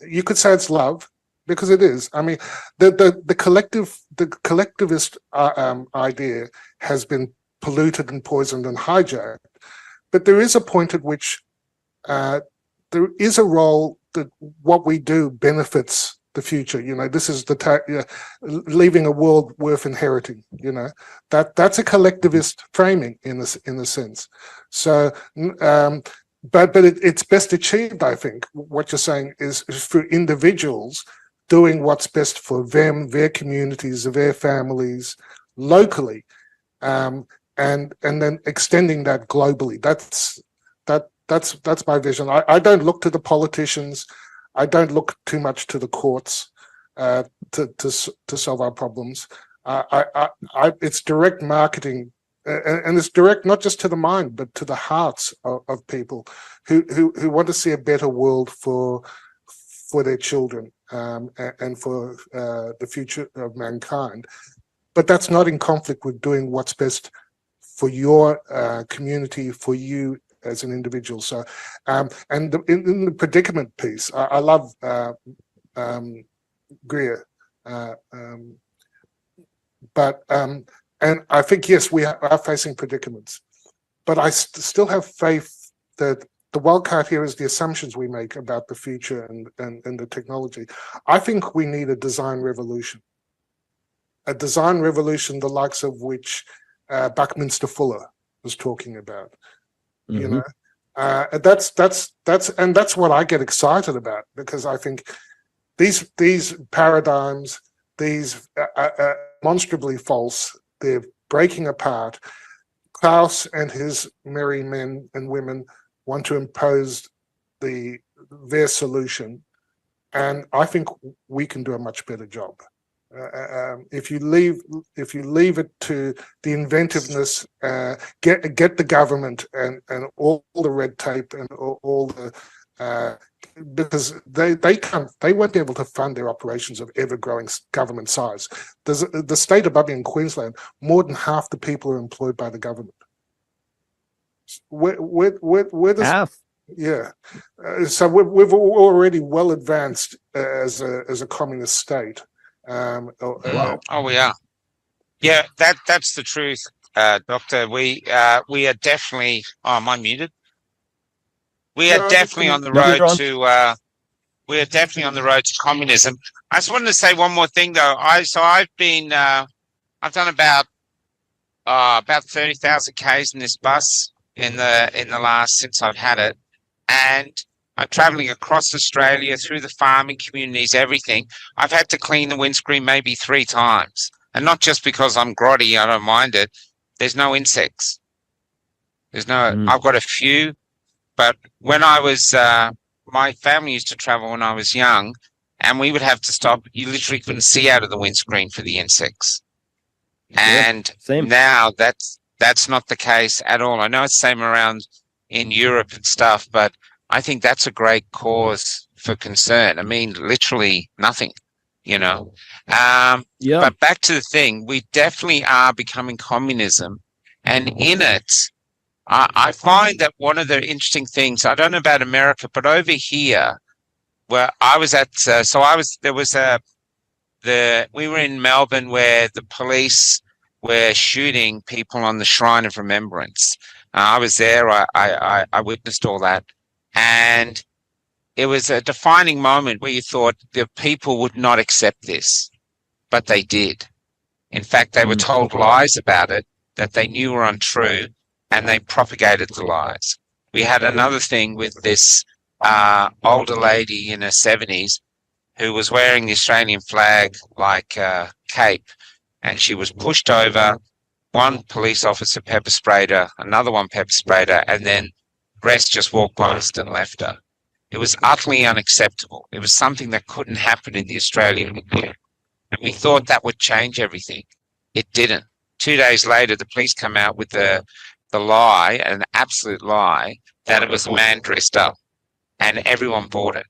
you could say it's love, because it is. I mean, the collectivist idea has been polluted and poisoned and hijacked, but there is a point at which there is a role that what we do benefits the future. You know, this is leaving a world worth inheriting. You know, that's a collectivist framing in a sense. So, but it's best achieved, I think. What you're saying is for individuals doing what's best for them, their communities, their families, locally, and then extending that globally. That's my vision. I don't look to the politicians. I don't look too much to the courts to solve our problems. It's direct marketing, and it's direct not just to the mind, but to the hearts of people who want to see a better world for their children and for the future of mankind. But that's not in conflict with doing what's best for your community, for you as an individual. So, and in the predicament piece, I love Greer, but and I think yes, we are facing predicaments, but I still have faith that the wild card here is the assumptions we make about the future and the technology. I think we need a design revolution, the likes of which Buckminster Fuller was talking about. Mm-hmm. You know, that's what I get excited about, because I think these paradigms, these demonstrably false, they're breaking apart. Klaus and his merry men and women want to impose their solution, and I think we can do a much better job. If you leave it to the inventiveness, get the government and all the red tape and all the because they won't be able to fund their operations of ever-growing government size. There's the state above me in Queensland, more than half the people are employed by the government. Where does half? Yeah, so we've already well advanced as a communist state. Wow. Oh, we are. Yeah, that's the truth, Doctor. We are definitely. Oh, am I muted? We are definitely on the road to. We are definitely on the road to communism. I just wanted to say one more thing, though. I've done about 30,000 k's in this bus in the last since I've had it, and I'm traveling across Australia through the farming communities, everything. I've had to clean the windscreen maybe 3 times. And not just because I'm grotty, I don't mind it. There's no insects. I've got a few, but when I was, my family used to travel when I was young, and we would have to stop. You literally couldn't see out of the windscreen for the insects. And now that's not the case at all. I know it's the same around in Europe and stuff, but I think that's a great cause for concern. I mean, literally nothing, you know. But back to the thing, we definitely are becoming communism. And in it, I find that one of the interesting things, I don't know about America, but over here, where I was at, we were in Melbourne where the police were shooting people on the Shrine of Remembrance. I was there, I witnessed all that. And it was a defining moment where you thought the people would not accept this, but they did. In fact, they were told lies about it that they knew were untrue, and they propagated the lies. We had another thing with this older lady in her 70s who was wearing the Australian flag like a cape, and she was pushed over. One police officer pepper sprayed her, another one pepper sprayed her, and then the rest just walked past and left her. It was utterly unacceptable. It was something that couldn't happen in the Australian media. And we thought that would change everything. It didn't. 2 days later, the police come out with the lie, an absolute lie, that it was a man dressed up. And everyone bought it.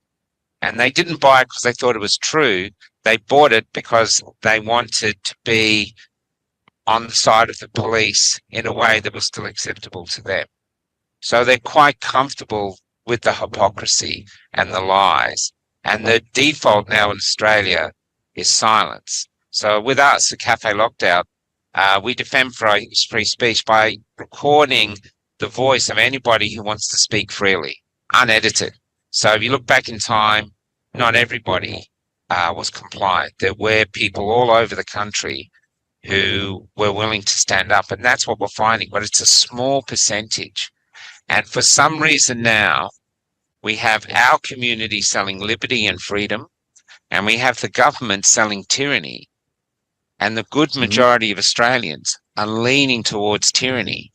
And they didn't buy it because they thought it was true. They bought it because they wanted to be on the side of the police in a way that was still acceptable to them. So they're quite comfortable with the hypocrisy and the lies. And the default now in Australia is silence. So with us, the Cafe Lockdown, we defend free speech by recording the voice of anybody who wants to speak freely, unedited. So if you look back in time, not everybody was compliant. There were people all over the country who were willing to stand up, and that's what we're finding. But it's a small percentage. And for some reason now, we have our community selling liberty and freedom, and we have the government selling tyranny. And the good majority of Australians are leaning towards tyranny.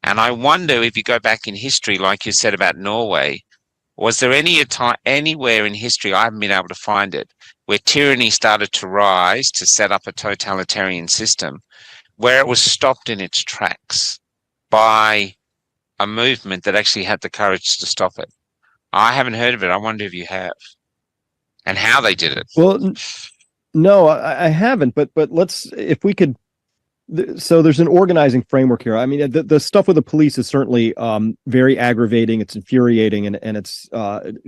And I wonder if you go back in history, like you said about Norway, was there any time anywhere in history, I haven't been able to find it, where tyranny started to rise to set up a totalitarian system, where it was stopped in its tracks by a movement that actually had the courage to stop it? I haven't heard of it. I wonder if you have, and how they did it. Well, no, I haven't. But let's, if we could. So there's an organizing framework here. I mean, the stuff with the police is certainly very aggravating. It's infuriating, and it's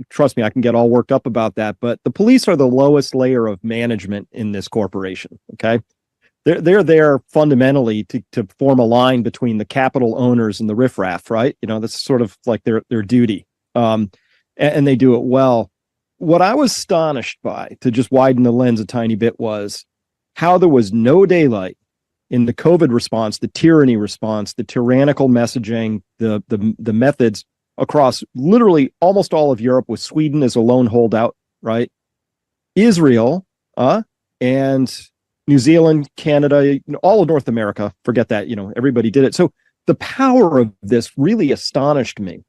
trust me, I can get all worked up about that. But the police are the lowest layer of management in this corporation. Okay, they're there fundamentally to form a line between the capital owners and the riffraff, right? You know, that's sort of like their duty, and they do it well. What I was astonished by, to just widen the lens a tiny bit, was how there was no daylight in the COVID response, the tyranny response, the tyrannical messaging, the methods across literally almost all of Europe, with Sweden as a lone holdout, right? Israel, and New Zealand, Canada, all of North America, forget that, everybody did it. So the power of this really astonished me.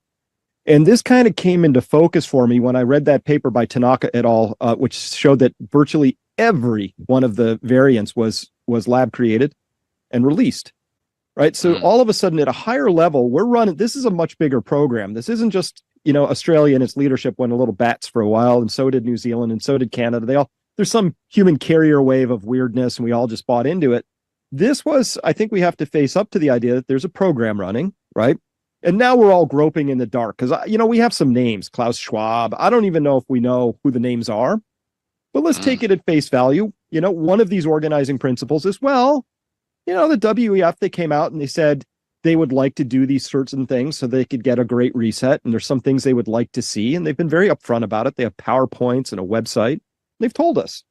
And this kind of came into focus for me when I read that paper by Tanaka et al., which showed that virtually every one of the variants was lab created and released, right? So all of a sudden, at a higher level, we're running. This is a much bigger program. This isn't just, Australia and its leadership went a little bats for a while, and so did New Zealand, and so did Canada. There's some human carrier wave of weirdness, and we all just bought into it. This was, I think we have to face up to the idea that there's a program running, right? And now we're all groping in the dark because, we have some names, Klaus Schwab. I don't even know if we know who the names are, but let's take it at face value. One of these organizing principles is, well, the WEF, they came out and they said they would like to do these certain things so they could get a great reset. And there's some things they would like to see. And they've been very upfront about it. They have PowerPoints and a website. They've told us,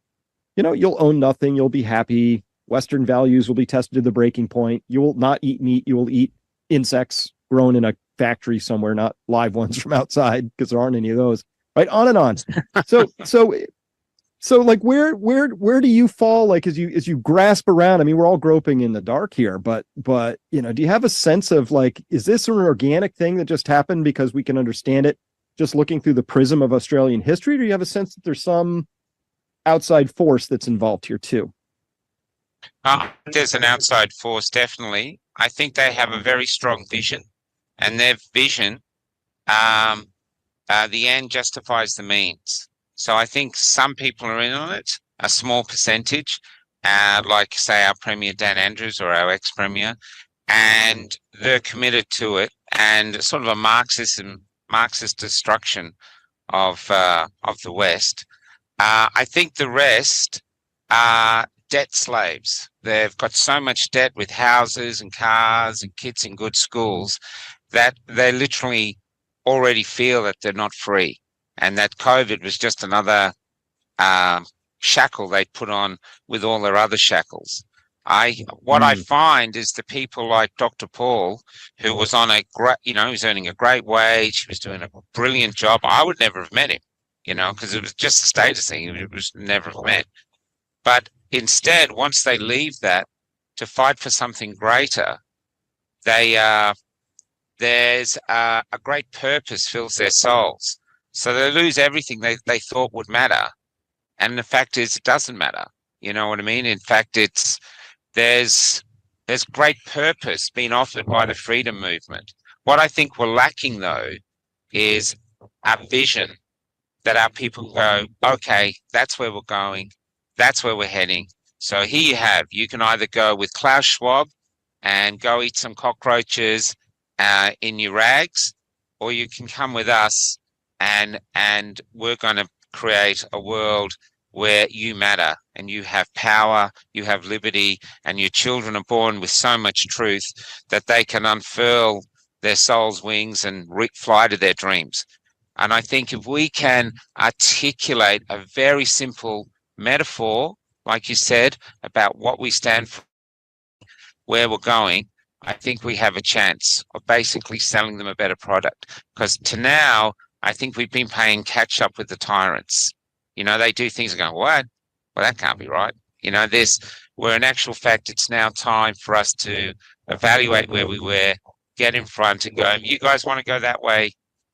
you'll own nothing. You'll be happy. Western values will be tested to the breaking point. You will not eat meat. You will eat insects grown in a factory somewhere, not live ones from outside, because there aren't any of those, right? On and on. So like where do you fall, like as you grasp around? I mean, we're all groping in the dark here, but do you have a sense of, like, is this an organic thing that just happened because we can understand it just looking through the prism of Australian history? Or do you have a sense that there's some outside force that's involved here too? There's an outside force, definitely. I think they have a very strong vision, and their vision, the end justifies the means. So I think some people are in on it, a small percentage, like, say, our Premier Dan Andrews or our ex-Premier, and they're committed to it, and sort of a Marxist destruction of the West. I think the rest are debt slaves. They've got so much debt with houses and cars and kids in good schools that they literally already feel that they're not free, and that COVID was just another shackle they put on with all their other shackles. I find is the people like Dr. Paul, who was on a great, he was earning a great wage, he was doing a brilliant job. I would never have met him, because it was just a status thing. It was never have met. But instead, once they leave that to fight for something greater, there's a great purpose fills their souls. So they lose everything they thought would matter. And the fact is, it doesn't matter. You know what I mean? In fact, there's great purpose being offered by the freedom movement. What I think we're lacking, though, is a vision that our people go, okay, that's where we're going. That's where we're heading. So here you can either go with Klaus Schwab and go eat some cockroaches in your rags, or you can come with us and we're going to create a world where you matter and you have power, you have liberty, and your children are born with so much truth that they can unfurl their soul's wings and fly to their dreams. And I think if we can articulate a very simple metaphor, like you said, about what we stand for, where we're going, I think we have a chance of basically selling them a better product. Because to now, I think we've been playing catch up with the tyrants. You know, they do things and go, what? Well, that can't be right. You know, where in actual fact, it's now time for us to evaluate where we were, get in front and go, you guys want to go that way,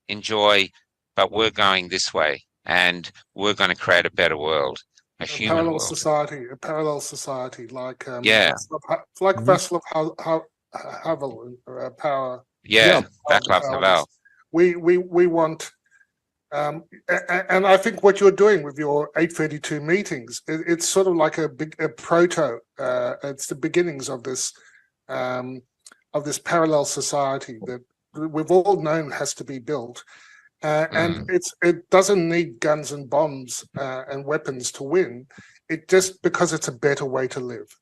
enjoy, but we're going this way and we're going to create a better world, a human parallel world. society, a parallel society, like Yeah. Václav Havel, Power. Yeah, Václav Havel. We want, and I think what you're doing with your 832 meetings, it's sort of like a proto. It's the beginnings of this parallel society that we've all known has to be built. And it doesn't need guns and bombs and weapons to win. It just because it's a better way to live,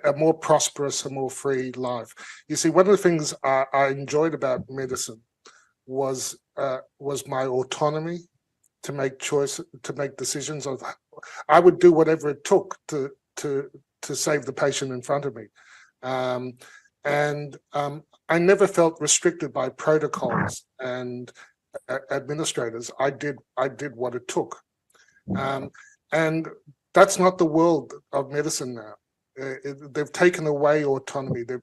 a more prosperous, a more free life. You see, one of the things I enjoyed about medicine was my autonomy to make decisions. I would do whatever it took to save the patient in front of me, and I never felt restricted by protocols and administrators. I did what it took, and that's not the world of medicine now. They've taken away autonomy. They've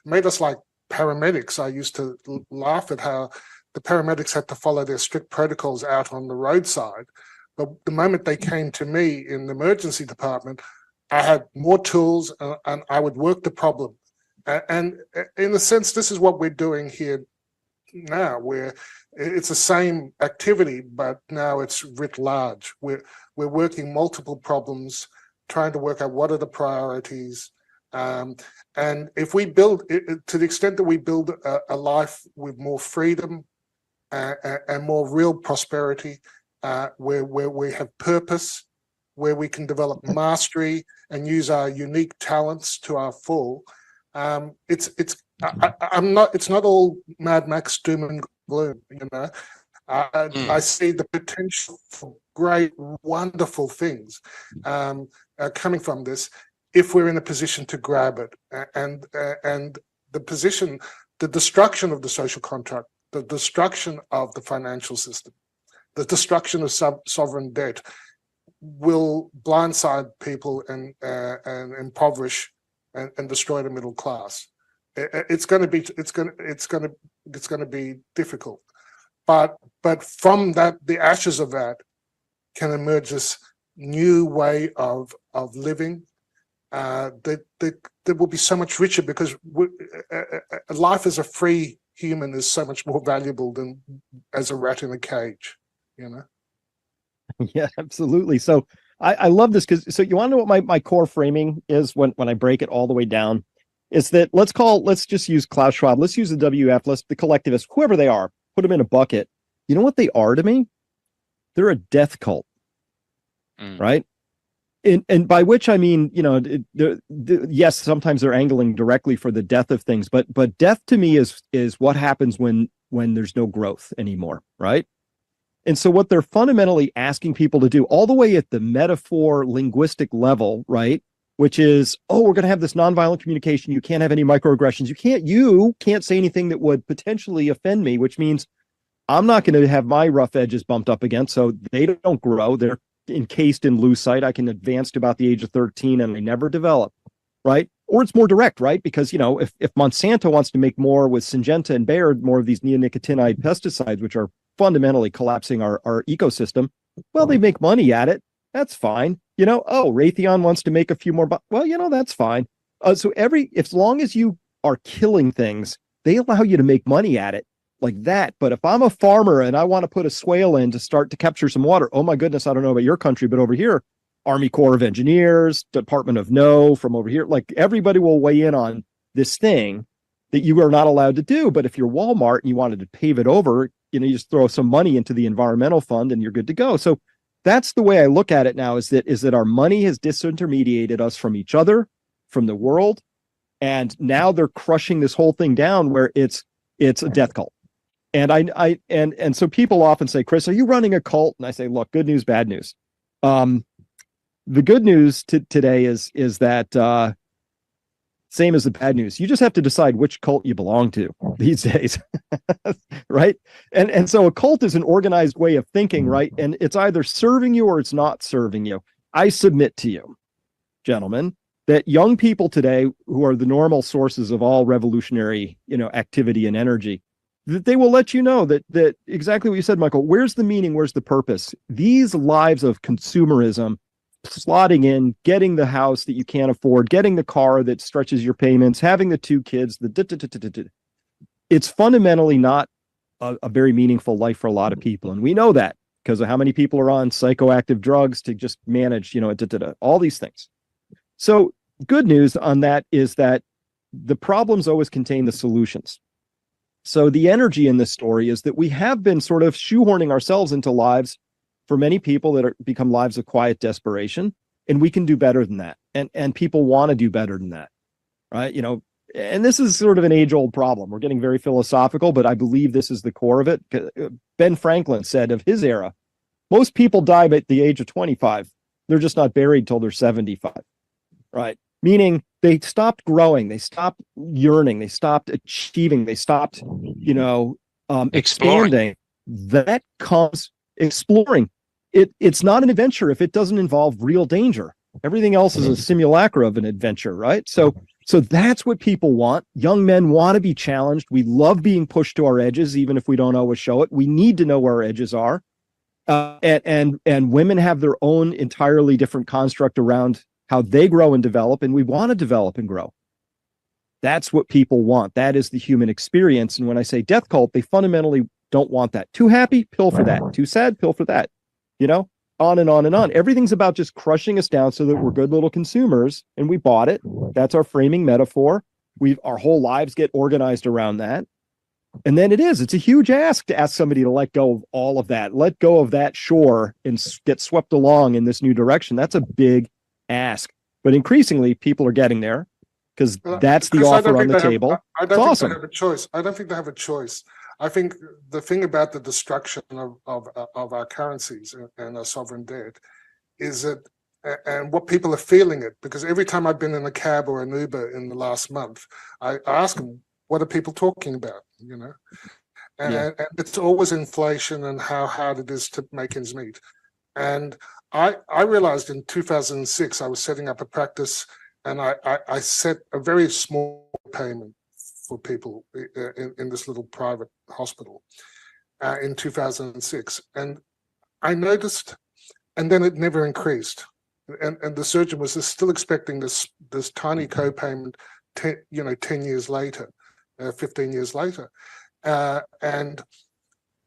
made us like paramedics. I used to laugh at how the paramedics had to follow their strict protocols out on the roadside, but the moment they came to me in the emergency department, I had more tools and I would work the problem. And in a sense, this is what we're doing here now, where it's the same activity, but now it's writ large. We're working multiple problems, trying to work out what are the priorities. And if we build, to the extent that we build a life with more freedom and more real prosperity, where we have purpose, where we can develop mastery and use our unique talents to our full, it's not all Mad Max doom and gloom, you know. I see the potential for great, wonderful things coming from this if we're in a position to grab it. And the destruction of the social contract, the destruction of the financial system, the destruction of sovereign debt will blindside people and impoverish and destroy the middle class. It's going to be difficult, but from that, the ashes of that can emerge this new way of living that will be so much richer, because life as a free human is so much more valuable than as a rat in a cage, you know. Yeah, absolutely. So I love this because, so you want to know what my core framing is when I break it all the way down, is that let's just use Klaus Schwab, let's use the WF, the collectivists, whoever they are, put them in a bucket. You know what they are to me? They're a death cult, right? And by which I mean, you know, yes, sometimes they're angling directly for the death of things, but death to me is what happens when there's no growth anymore, right? And so what they're fundamentally asking people to do, all the way at the metaphor linguistic level, right? Which is, oh, we're going to have this nonviolent communication. You can't have any microaggressions. You can't say anything that would potentially offend me, which means I'm not going to have my rough edges bumped up against. So they don't grow. They're encased in lucite. I can advance to about the age of 13 and they never develop, right? Or it's more direct, right? Because, you know, if Monsanto wants to make more with Syngenta and Bayer, more of these neonicotinoid pesticides, which are fundamentally collapsing our ecosystem, well, they make money at it. That's fine. You know, oh, Raytheon wants to make a few more, well, you know, that's fine. So as long as you are killing things, they allow you to make money at it like that. But if I'm a farmer and I want to put a swale in to start to capture some water, oh my goodness, I don't know about your country, but over here, Army Corps of Engineers, Department of No from over here, like everybody will weigh in on this thing that you are not allowed to do. But if you're Walmart and you wanted to pave it over, you know, you just throw some money into the environmental fund and you're good to go. So that's the way I look at it now, is that our money has disintermediated us from each other, from the world. And now they're crushing this whole thing down where it's a death cult. And so people often say, Chris, are you running a cult? And I say, look, good news, bad news. The good news today is that same as the bad news. You just have to decide which cult you belong to these days, right? And so a cult is an organized way of thinking, right? And it's either serving you or it's not serving you. I submit to you, gentlemen, that young people today, who are the normal sources of all revolutionary, activity and energy, that they will let you know that exactly what you said, Michael. Where's the meaning? Where's the purpose? These lives of consumerism, slotting in, getting the house that you can't afford, getting the car that stretches your payments, having the 2 kids, it's fundamentally not a very meaningful life for a lot of people. And we know that because of how many people are on psychoactive drugs to just manage, all these things. So good news on that is that the problems always contain the solutions. So the energy in this story is that we have been sort of shoehorning ourselves into lives for many people that become lives of quiet desperation, and we can do better than that. And people want to do better than that, right? And this is sort of an age-old problem. We're getting very philosophical, but I believe this is the core of it. Ben Franklin said of his era, most people die at the age of 25. They're just not buried till they're 75. Right. Meaning they stopped growing, they stopped yearning, they stopped achieving, they stopped, expanding. That comes exploring. It's not an adventure if it doesn't involve real danger. Everything else is a simulacra of an adventure, right? So that's what people want. Young men want to be challenged. We love being pushed to our edges, even if we don't always show it. We need to know where our edges are. And women have their own entirely different construct around how they grow and develop, and we want to develop and grow. That's what people want. That is the human experience. And when I say death cult, they fundamentally don't want that. Too happy, pill for that. Too sad, pill for that. On and on and on. Everything's about just crushing us down so that we're good little consumers, and we bought it. That's our framing metaphor. Our whole lives get organized around that. And then it's a huge ask to ask somebody to let go of all of that, let go of that shore and get swept along in this new direction. That's a big ask, but increasingly people are getting there because that's the offer on the table. I don't think they have a choice. I don't think they have a choice. I think the thing about the destruction of our currencies and our sovereign debt is that, and what people are feeling it, because every time I've been in a cab or an Uber in the last month, I ask them, what are people talking about? And it's always inflation and how hard it is to make ends meet. And I realized in 2006, I was setting up a practice, and I set a very small payment for people in this little private hospital in 2006. And I noticed, and then it never increased. And the surgeon was still expecting this tiny co-payment 10 years later, 15 years later. And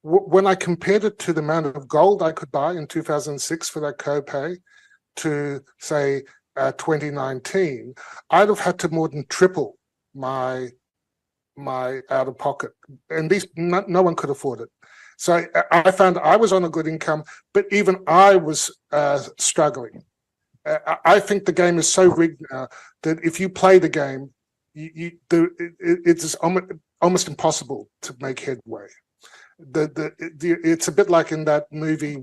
when I compared it to the amount of gold I could buy in 2006 for that copay to, say, 2019, I'd have had to more than triple my out of pocket, and no one could afford it. So I found I was on a good income, but even I was struggling. I think the game is so rigged now that if you play the game, it's almost impossible to make headway. It's a bit like in that movie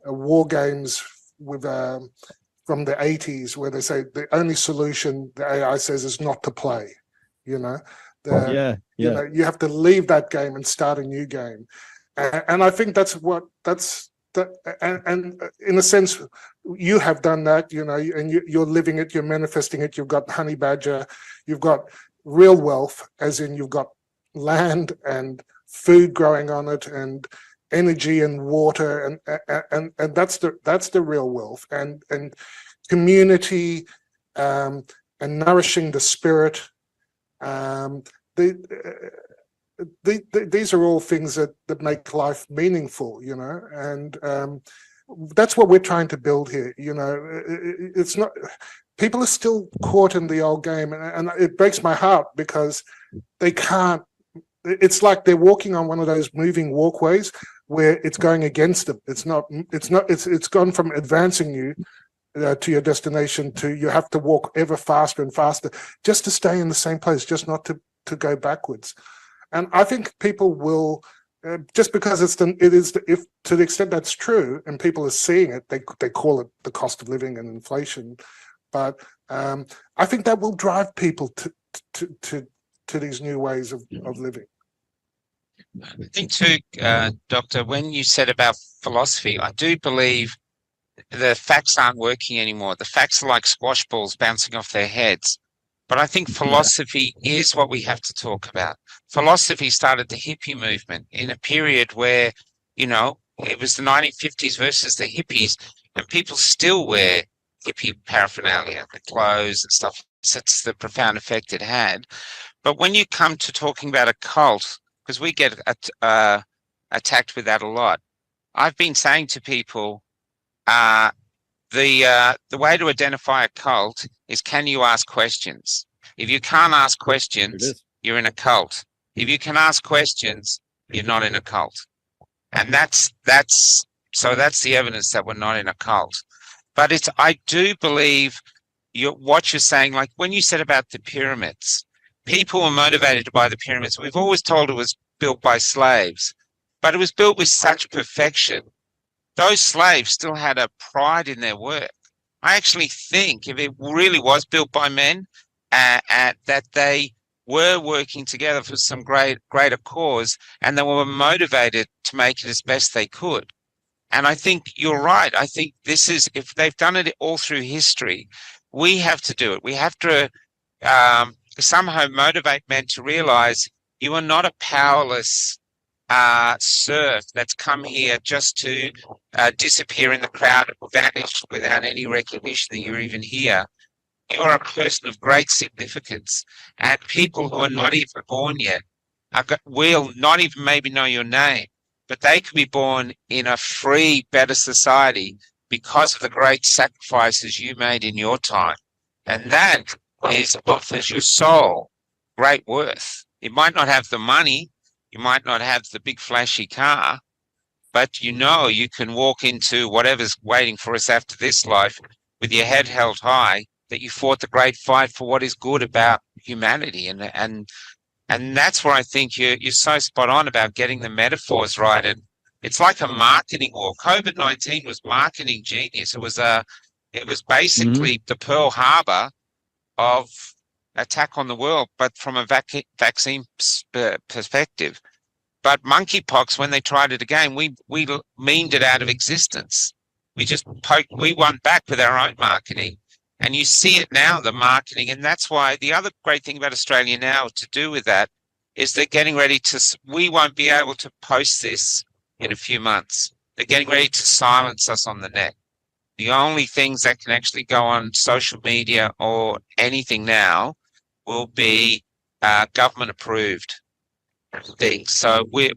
War Games with from the 80s, where they say the only solution, the AI says, is not to play. You have to leave that game and start a new game. And I think and in a sense, you have done that, and you're living it, you're manifesting it. You've got honey badger, you've got real wealth, as in you've got land and food growing on it, and energy and water, and that's the real wealth, and community, and nourishing the spirit. These are all things that make life meaningful, and that's what we're trying to build here. It's not, people are still caught in the old game, and it breaks my heart because they can't. It's like they're walking on one of those moving walkways where it's going against them. It's gone from advancing you to your destination to you have to walk ever faster and faster just to stay in the same place, just not to go backwards. And I think people will, just because if to the extent that's true and people are seeing it, they call it the cost of living and inflation. But I think that will drive people to these new ways of living. I think too, Doctor, when you said about philosophy, I do believe the facts aren't working anymore. The facts are like squash balls bouncing off their heads. But I think philosophy is what we have to talk about. Philosophy started the hippie movement in a period where, you know, it was the 1950s versus the hippies, and people still wear hippie paraphernalia, the clothes and stuff. That's the profound effect it had. But when you come to talking about a cult, because we get attacked with that a lot, I've been saying to people, the way to identify a cult is, can you ask questions? If you can't ask questions, you're in a cult. If you can ask questions, you're not in a cult. And that's the evidence that we're not in a cult. But I do believe what you're saying, like when you said about the pyramids, people were motivated by the pyramids. We've always told it was built by slaves, but it was built with such perfection. Those slaves still had a pride in their work. I actually think if it really was built by men, that they were working together for some greater cause, and they were motivated to make it as best they could. And I think you're right. I think this is, if they've done it all through history, we have to do it. We have to somehow motivate men to realize you are not a powerless serf that's come here just to disappear in the crowd and vanish without any recognition that you're even here. You're a person of great significance, and people who are not even born yet will not even maybe know your name, but they could be born in a free, better society because of the great sacrifices you made in your time. And that offers your soul great worth. You might not have the money, you might not have the big flashy car, but you know you can walk into whatever's waiting for us after this life with your head held high, that you fought the great fight for what is good about humanity. And that's where I think you're so spot on about getting the metaphors right. And it's like a marketing war. COVID-19 was marketing genius. It was basically the Pearl Harbor of attack on the world, but from a vaccine perspective. But monkeypox, when they tried it again, we meaned it out of existence. We won back with our own marketing. And you see it now, the marketing. And that's why the other great thing about Australia now to do with that is they're getting ready we won't be able to post this in a few months. They're getting ready to silence us on the net. The only things that can actually go on social media or anything now will be government approved things. So we're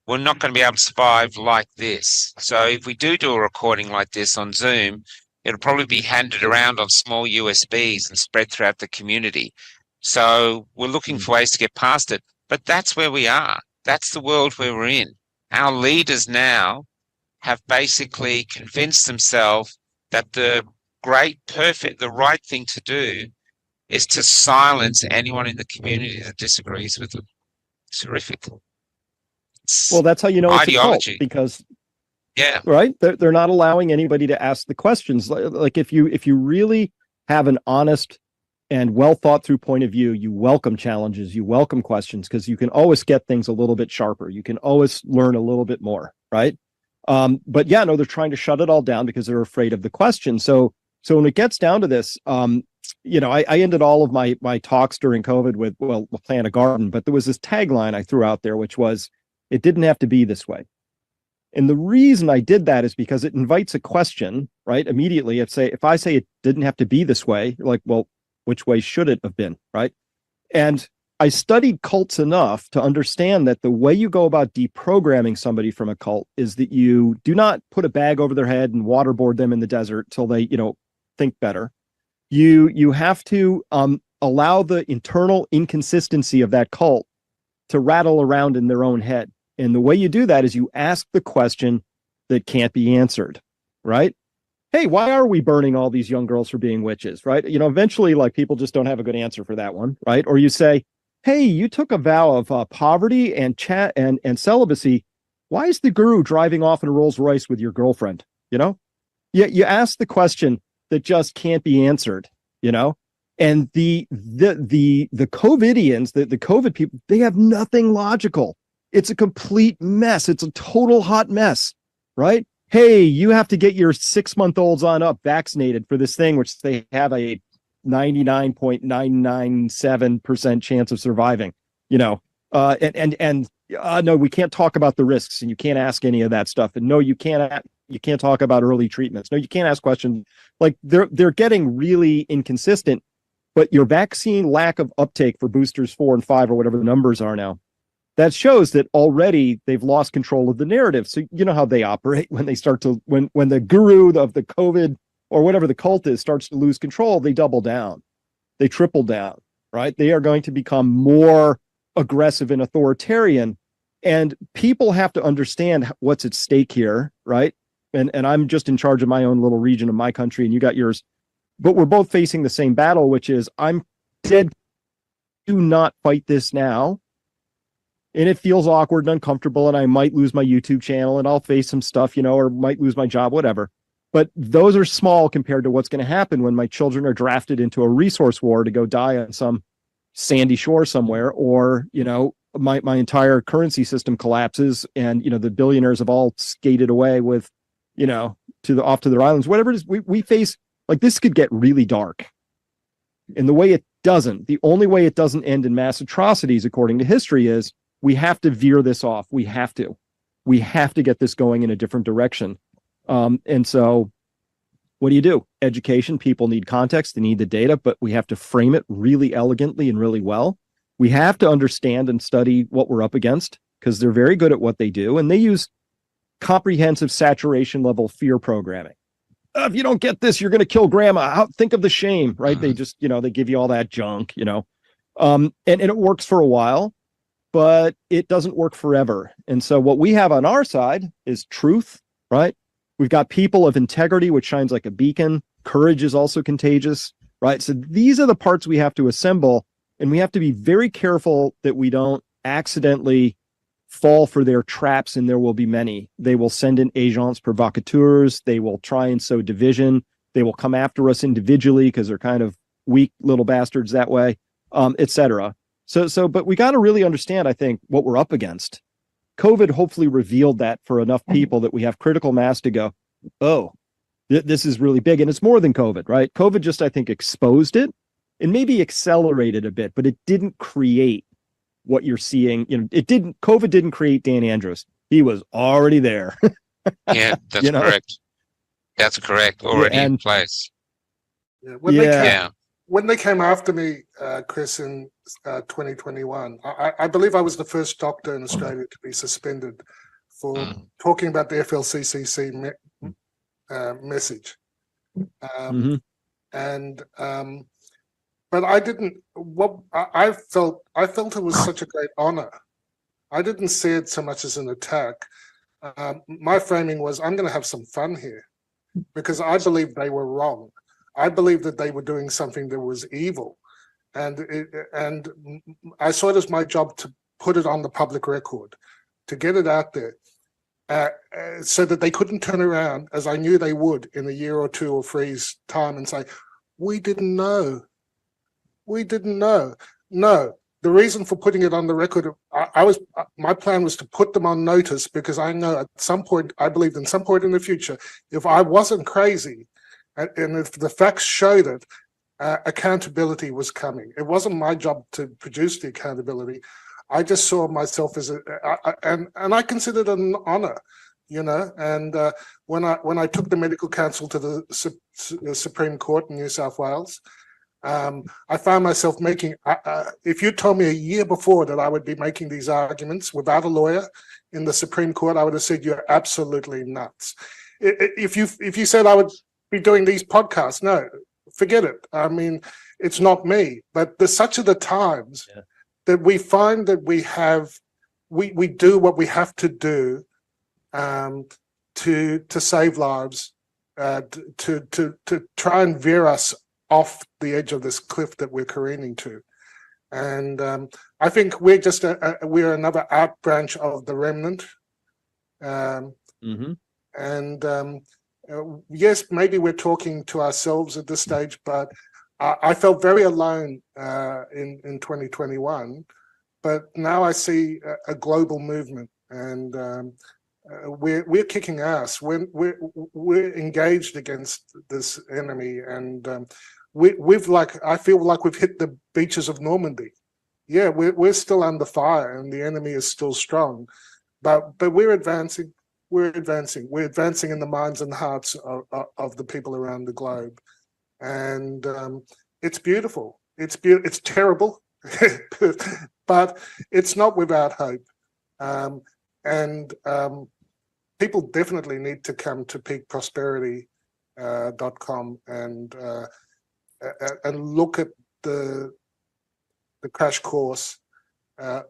not going to be able to survive like this. So if we do a recording like this on Zoom, it'll probably be handed around on small USBs and spread throughout the community. So we're looking for ways to get past it. But that's where we are. That's the world where we're in. Our leaders now have basically convinced themselves that the right thing to do is to silence anyone in the community that disagrees with them. It's horrific. Well, that's how you know ideology. It's a cult, because yeah, right, they're not allowing anybody to ask the questions. Like if you really have an honest and well thought through point of view, you welcome challenges, you welcome questions, because you can always get things a little bit sharper. You can always learn a little bit more, right? But yeah, no, they're trying to shut it all down because they're afraid of the question. So when it gets down to this, I ended all of my talks during COVID with, we'll plant a garden, but there was this tagline I threw out there, which was, it didn't have to be this way. And the reason I did that is because it invites a question, right? Immediately, if I say it didn't have to be this way, you're like, well, which way should it have been, right? And I studied cults enough to understand that the way you go about deprogramming somebody from a cult is that you do not put a bag over their head and waterboard them in the desert till they, think better. You have to allow the internal inconsistency of that cult to rattle around in their own head. And the way you do that is you ask the question that can't be answered, right? Hey, why are we burning all these young girls for being witches, right? Eventually, like, people just don't have a good answer for that one, right? Or you say, hey, you took a vow of poverty and and celibacy. Why is the guru driving off in a Rolls Royce with your girlfriend? You ask the question that just can't be answered, and the COVIDians, the COVID people, they have nothing logical. It's a complete mess. It's a total hot mess, right? Hey, you have to get your 6-month-olds on up vaccinated for this thing, which they have a 99.997% chance of surviving, no, we can't talk about the risks, and you can't ask any of that stuff. And no, you can't talk about early treatments. No, you can't ask questions. Like, they're getting really inconsistent, but your vaccine lack of uptake for boosters 4 and 5, or whatever the numbers are now, that shows that already they've lost control of the narrative. So you know how they operate when they start to, when the guru of the COVID or whatever the cult is starts to lose control, they double down, they triple down, right? They are going to become more aggressive and authoritarian, and people have to understand what's at stake here, right? And I'm just in charge of my own little region of my country, and you got yours, but we're both facing the same battle, which is, I'm dead. Do not fight this now. And it feels awkward and uncomfortable, and I might lose my YouTube channel, and I'll face some stuff, or might lose my job, whatever. But those are small compared to what's going to happen when my children are drafted into a resource war to go die on some sandy shore somewhere, or, my entire currency system collapses, and, the billionaires have all skated away with, off to their islands, whatever it is. We face, like, this could get really dark. And the only way it doesn't end in mass atrocities, according to history, is we have to veer this off. We have to get this going in a different direction. And so what do? Education. People need context. They need the data, but we have to frame it really elegantly and really well. We have to understand and study what we're up against, because they're very good at what they do. And they use comprehensive saturation level fear programming. If you don't get this, you're going to kill grandma. Think of the shame, right? They just, they give you all that junk, and it works for a while, but it doesn't work forever. And so what we have on our side is truth, right? We've got people of integrity, which shines like a beacon. Courage is also contagious, right? So these are the parts we have to assemble, and we have to be very careful that we don't accidentally fall for their traps, and there will be many. They will send in agents provocateurs. They will try and sow division. They will come after us individually because they're kind of weak little bastards that way, etc. But we got to really understand, I think, what we're up against. COVID hopefully revealed that for enough people that we have critical mass to go, oh, this is really big. And it's more than COVID, right? COVID just, I think, exposed it and maybe accelerated a bit, but it didn't create what you're seeing. COVID didn't create Dan Andrews. He was already there. Yeah, that's correct. That's correct. Already in place. Yeah, when they came after me, Chris, in 2021, I believe I was the first doctor in Australia to be suspended for talking about the FLCCC message. But I didn't. I felt it was such a great honor. I didn't see it so much as an attack. My framing was, I'm going to have some fun here, because I believe they were wrong. I believe that they were doing something that was evil, and I saw it as my job to put it on the public record, to get it out there, so that they couldn't turn around, as I knew they would in a year or two or three's time, and say, we didn't know. We didn't know. No, the reason for putting it on the record, my plan was to put them on notice, because I know at some point, I believed in some point in the future, if I wasn't crazy, and if the facts showed it, accountability was coming. It wasn't my job to produce the accountability. I just saw myself as and I considered it an honor, And when I took the medical council to the Supreme Court in New South Wales, I found myself making. If you told me a year before that I would be making these arguments without a lawyer in the Supreme Court, I would have said you're absolutely nuts. If you said I would be doing these podcasts, no, forget it. I mean, it's not me. But such are the times that we find that we have we do what we have to do to save lives, to try and veer us off the edge of this cliff that we're careening to. And I think we're just we're another out branch of the remnant. And yes, maybe we're talking to ourselves at this stage, but I felt very alone in 2021. But now I see a global movement, and we're kicking ass. We're engaged against this enemy, and we've I feel like we've hit the beaches of Normandy. Yeah, we're still under fire, and the enemy is still strong, but we're advancing. We're advancing. We're advancing in the minds and hearts of the people around the globe, and it's beautiful. It's terrible, but it's not without hope. And people definitely need to come to peakprosperity.com and look at the crash course,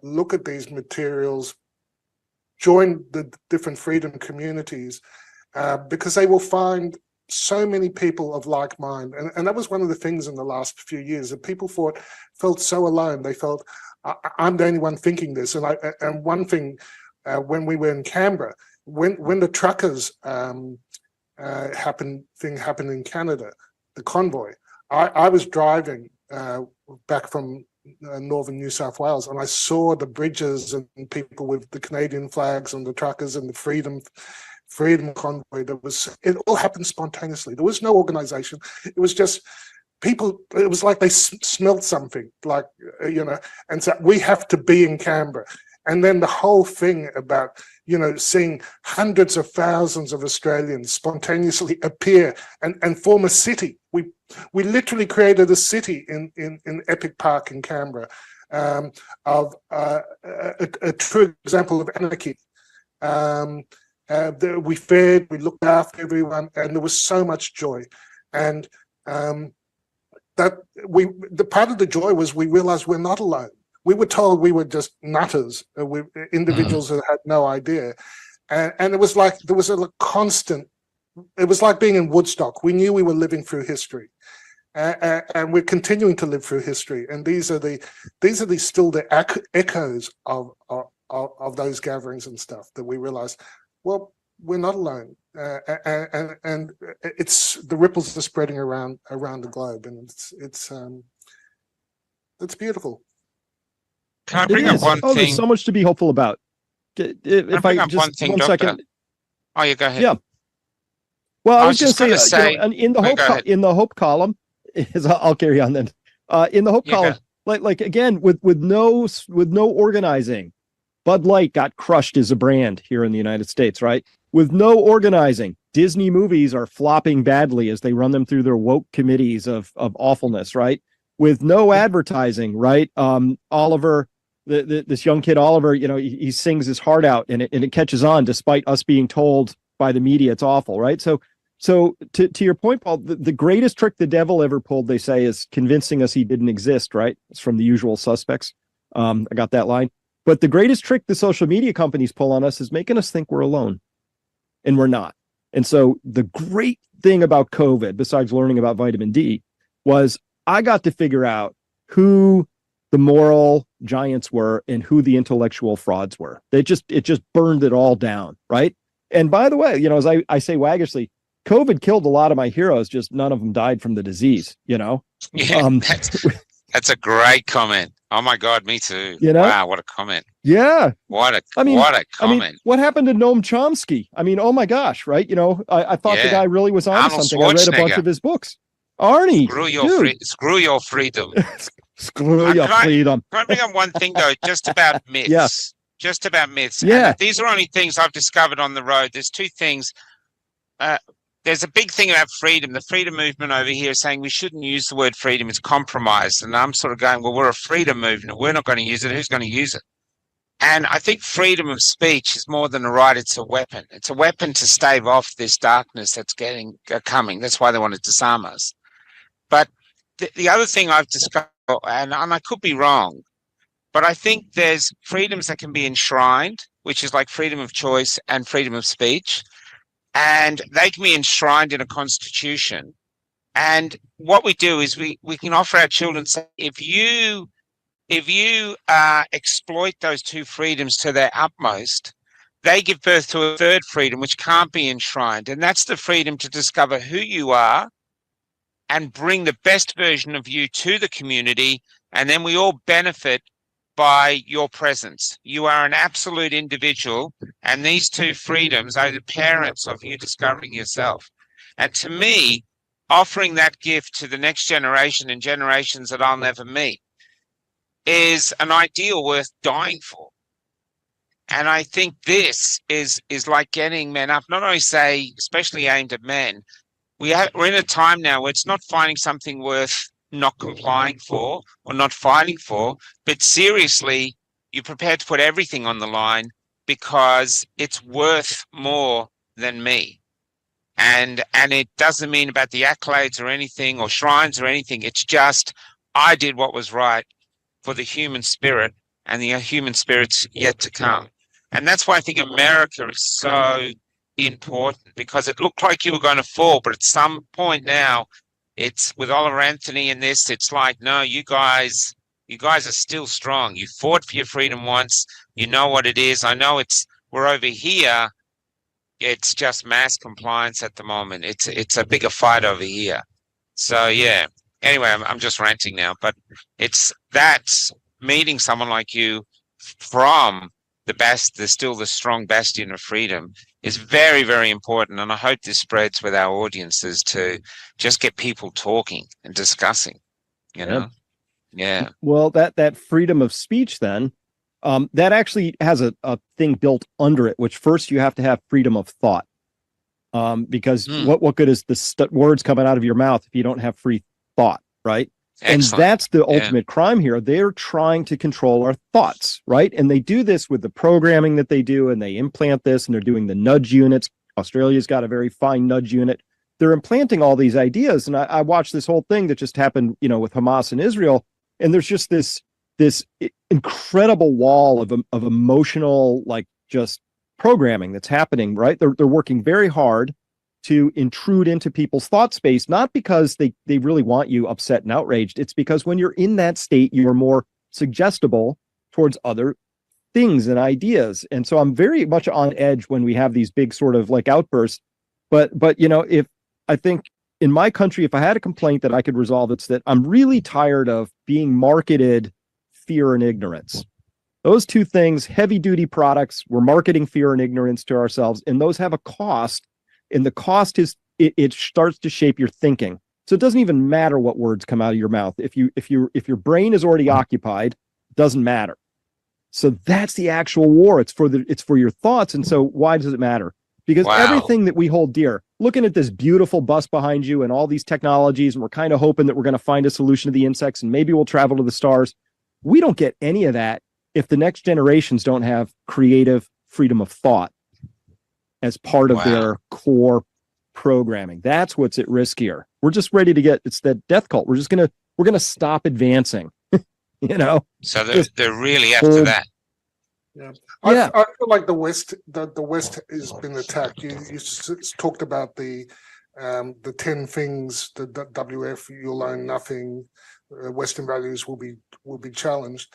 look at these materials, join the different freedom communities, because they will find so many people of like mind. And that was one of the things in the last few years, that people felt so alone. They felt, I'm the only one thinking this. And one thing, when we were in Canberra, when the truckers happened in Canada, the convoy, I was driving back from northern New South Wales, and I saw the bridges and people with the Canadian flags and the truckers and the freedom convoy. It all happened spontaneously. There was no organization. It was just people. It was like they smelled something, like, and so we have to be in Canberra. And then the whole thing about, seeing hundreds of thousands of Australians spontaneously appear and form a city. We literally created a city in Epic Park in Canberra, of a true example of anarchy. We fed, we looked after everyone, and there was so much joy. And the part of the joy was we realized we're not alone. We were told we were just nutters, individuals that had no idea. And it was like there was a constant, it was like being in Woodstock. We knew we were living through history. And we're continuing to live through history. And these are still the echoes of those gatherings and stuff, that we realized, well, we're not alone. And it's the ripples are spreading around the globe, and it's beautiful. Can I bring up one thing? There's so much to be hopeful about. If I just one thing, one Doctor. second. Oh, you go ahead. Yeah. Well, I was just going gonna to say, say, in the hope column, I'll carry on then. In the hope column, like again, with no organizing, Bud Light got crushed as a brand here in the United States, right? With no organizing, Disney movies are flopping badly as they run them through their woke committees of awfulness, right? With no advertising, right? Oliver, this young kid, Oliver, he sings his heart out, and it catches on despite us being told by the media it's awful, right? So to your point, Paul, the greatest trick the devil ever pulled, they say, is convincing us he didn't exist, right? It's from The Usual Suspects. I got that line. But the greatest trick the social media companies pull on us is making us think we're alone, and we're not. And so the great thing about COVID, besides learning about vitamin D, was I got to figure out who the moral giants were and who the intellectual frauds were. It just burned it all down, right? And by the way, as I say waggishly, COVID killed a lot of my heroes, just none of them died from the disease, Yeah, that's a great comment. Oh my God, me too. Wow, what a comment. Yeah. What a comment. What happened to Noam Chomsky? Oh my gosh, right? I thought the guy really was on something. I read a bunch of his books. Arnie, screw your freedom. Screw your freedom. Can I bring up one thing though, just about myths? Yeah. Just about myths. Yeah. And these are only things I've discovered on the road. There's two things. There's a big thing about freedom. The freedom movement over here is saying we shouldn't use the word freedom. It's compromised. And I'm sort of going, well, we're a freedom movement. We're not going to use it. Who's going to use it? And I think freedom of speech is more than a right. It's a weapon. It's a weapon to stave off this darkness that's coming. That's why they want to disarm us. But the other thing I've discovered, and I could be wrong, But I think there's freedoms that can be enshrined, which is like freedom of choice and freedom of speech, and they can be enshrined in a constitution. And what we do is we can offer our children, say, if you exploit those two freedoms to their utmost, they give birth to a third freedom which can't be enshrined, and that's the freedom to discover who you are and bring the best version of you to the community, and then we all benefit by your presence. You are an absolute individual, and these two freedoms are the parents of you discovering yourself. And to me, offering that gift to the next generation and generations that I'll never meet is an ideal worth dying for. And I think this is like getting men up, not only say, especially aimed at men. We're in a time now where it's not finding something worth not complying for or not fighting for, but seriously, you're prepared to put everything on the line because it's worth more than me. And it doesn't mean about the accolades or anything or shrines or anything. It's just I did what was right for the human spirit, and the human spirit's yet to come. And that's why I think America is so important, because it looked like you were going to fall, but at some point now, it's with Oliver Anthony and this, it's like, no, you guys are still strong. You fought for your freedom once. You know what it is. I know we're over here. It's just mass compliance at the moment. It's a bigger fight over here. So yeah. Anyway, I'm just ranting now, but that's meeting someone like you from there's still the strong bastion of freedom is very, very important. And I hope this spreads with our audiences to just get people talking and discussing, you know? Yeah. Well, that freedom of speech then, that actually has a thing built under it, which first you have to have freedom of thought. Because what good is the words coming out of your mouth if you don't have free thought, right? Excellent. And that's the ultimate crime here. They're trying to control our thoughts, right? And they do this with the programming that they do, and they implant this, and they're doing the nudge units. Australia's got a very fine nudge unit. They're implanting all these ideas. And I watched this whole thing that just happened, with Hamas and Israel. And there's just this incredible wall of emotional, like, just programming that's happening, right? They're working very hard to intrude into people's thought space, not because they really want you upset and outraged. It's because when you're in that state, you are more suggestible towards other things and ideas. And so I'm very much on edge when we have these big sort of like outbursts. But if I think in my country, if I had a complaint that I could resolve, it's that I'm really tired of being marketed fear and ignorance. Those two things, heavy duty products, we're marketing fear and ignorance to ourselves, and those have a cost. And the cost is it starts to shape your thinking. So it doesn't even matter what words come out of your mouth. If your brain is already occupied, it doesn't matter. So that's the actual war. It's for your thoughts. And so why does it matter? Because everything that we hold dear, looking at this beautiful bus behind you and all these technologies, and we're kind of hoping that we're going to find a solution to the insects and maybe we'll travel to the stars. We don't get any of that if the next generations don't have creative freedom of thought as part of their core programming. That's what's at risk here. We're just ready to it's that death cult. We're going to stop advancing, So they're really after that. Yeah. I feel like the West has been attacked. You talked about the 10 things, the WF, you'll own nothing, Western values will be challenged.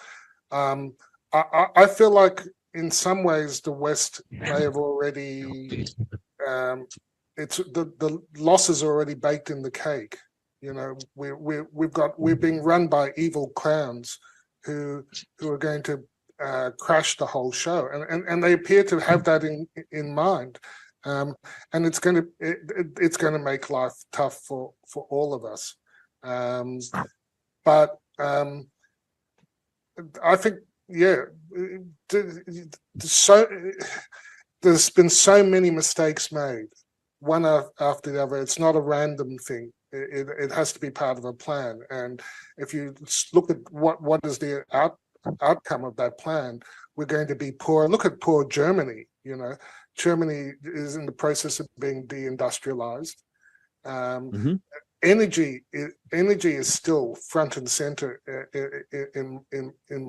I feel like in some ways the West may have already it's the losses are already baked in the cake. We're being run by evil clowns who are going to crash the whole show, and they appear to have that in mind, and it's going to make life tough for all of us. But I think there's been so many mistakes made, one after the other. It's not a random thing. It has to be part of a plan. And if you look at what is the outcome of that plan, we're going to be poor. Look at poor Germany. Germany is in the process of being deindustrialized. energy is still front and center in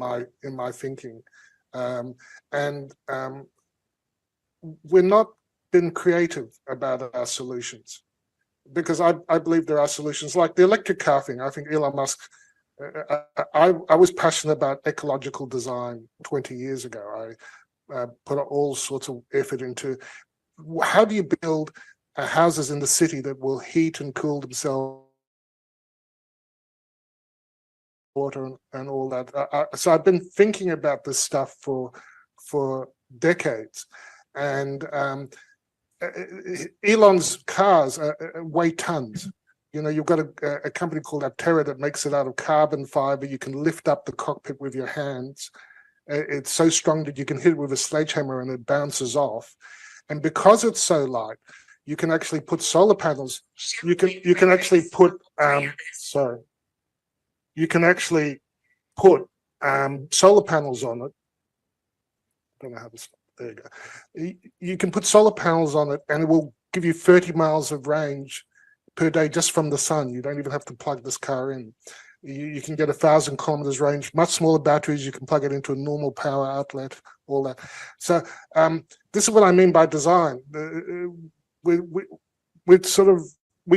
my thinking, and we're not been creative about our solutions, because I believe there are solutions like the electric car thing. I think Elon Musk. I was passionate about ecological design 20 years ago. I put all sorts of effort into how do you build houses in the city that will heat and cool themselves, water and all that. So I've been thinking about this stuff for decades, and Elon's cars weigh tons. You know, you've got a company called Aptera that makes it out of carbon fiber. You can lift up the cockpit with your hands. It's so strong that you can hit it with a sledgehammer and it bounces off. And because it's so light, you can actually put solar panels. You can actually put you can actually put solar panels on it. I don't know how to stop. There you go. You can put solar panels on it, and it will give you 30 miles of range per day just from the sun. You don't even have to plug this car in. You can get 1,000 kilometers range, much smaller batteries. You can plug it into a normal power outlet, all that. So this is what I mean by design. We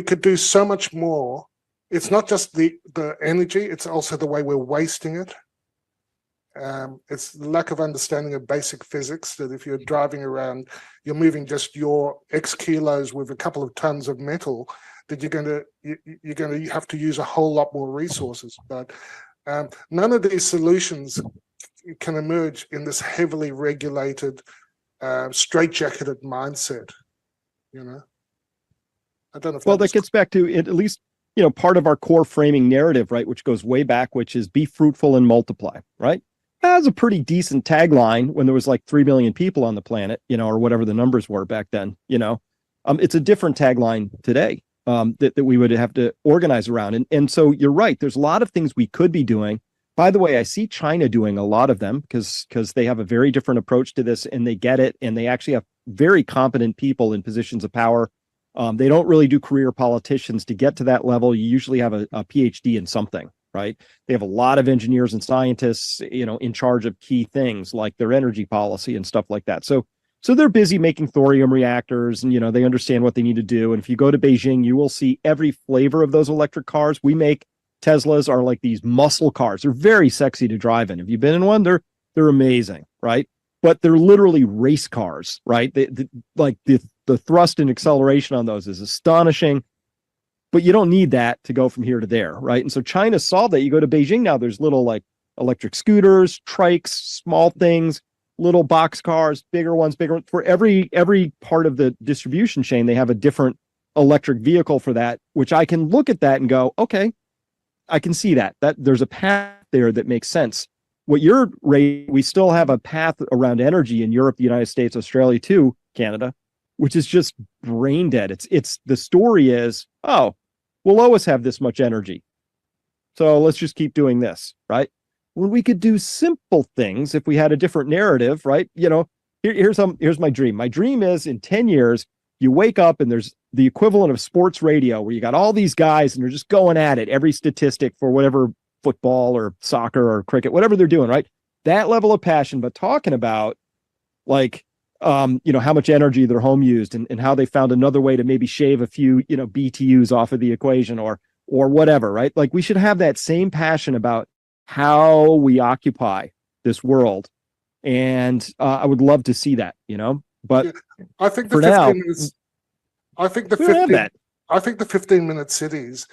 could do so much more. It's not just the energy, it's also the way we're wasting it. It's the lack of understanding of basic physics, that if you're driving around, you're moving just your X kilos with a couple of tons of metal, that you're going to have to use a whole lot more resources. But none of these solutions can emerge in this heavily regulated, straitjacketed mindset. You know, I don't know if that gets back to it, at least, you know, part of our core framing narrative, right, which goes way back, which is be fruitful and multiply, right? That was a pretty decent tagline when there was like 3 million people on the planet, you know, or whatever the numbers were back then, you know. It's a different tagline today that we would have to organize around. And so you're right, there's a lot of things we could be doing. By the way, I see China doing a lot of them because they have a very different approach to this, and they get it, and they actually have very competent people in positions of power. They don't really do career politicians. To get to that level, you usually have a PhD in something, right? They have a lot of engineers and scientists, you know, in charge of key things like their energy policy and stuff like that. So they're busy making thorium reactors, and, you know, they understand what they need to do. And if you go to Beijing, you will see every flavor of those electric cars. We make Teslas are like these muscle cars. They're very sexy to drive in. Have you been in one? They're amazing, right? But they're literally race cars, right? The thrust and acceleration on those is astonishing, but you don't need that to go from here to there, right? And so China solved that. You go to Beijing now, there's little like electric scooters, trikes, small things, little box cars, bigger ones. For every part of the distribution chain, they have a different electric vehicle for that, which I can look at that and go, okay, I can see that there's a path there that makes sense. What you're raising, we still have a path around energy in Europe, the United States, Australia too, Canada, which is just brain dead. It's the story is, oh, we'll always have this much energy, so let's just keep doing this, right? When we could do simple things if we had a different narrative, right? You know, here's my dream. My dream is in 10 years, you wake up and there's the equivalent of sports radio where you got all these guys and they're just going at it, every statistic for whatever football or soccer or cricket, whatever they're doing, right? That level of passion, but talking about like, you know, how much energy their home used and how they found another way to maybe shave a few, you know, BTUs off of the equation or whatever, right? Like we should have that same passion about how we occupy this world. And I would love to see that, you know, but yeah, I think the 15 minutes, I think the 15-minute cities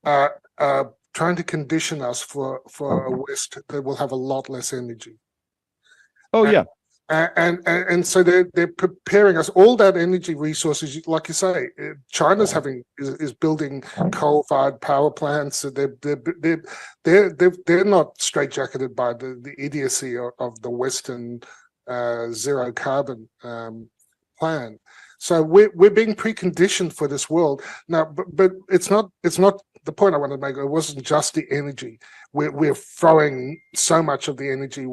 are trying to condition us for a West that will have a lot less energy. Oh, yeah. And so they're preparing us all that energy resources, like you say. China's is building coal-fired power plants. So they're not straitjacketed by the idiocy of the Western zero carbon plan. So we're being preconditioned for this world now. But it's not the point I want to make. It wasn't just the energy. We're throwing so much of the energy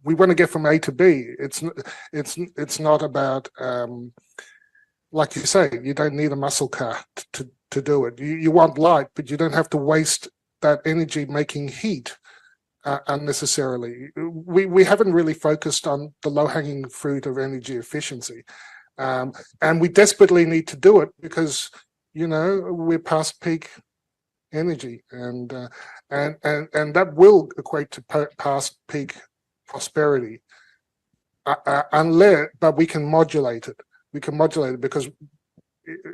we want to get from A to B. It's not about like you say. You don't need a muscle car to to do it. You want light, but you don't have to waste that energy making heat unnecessarily. We haven't really focused on the low-hanging fruit of energy efficiency. And we desperately need to do it because, we're past peak energy, and that will equate to past peak prosperity. But we can modulate it.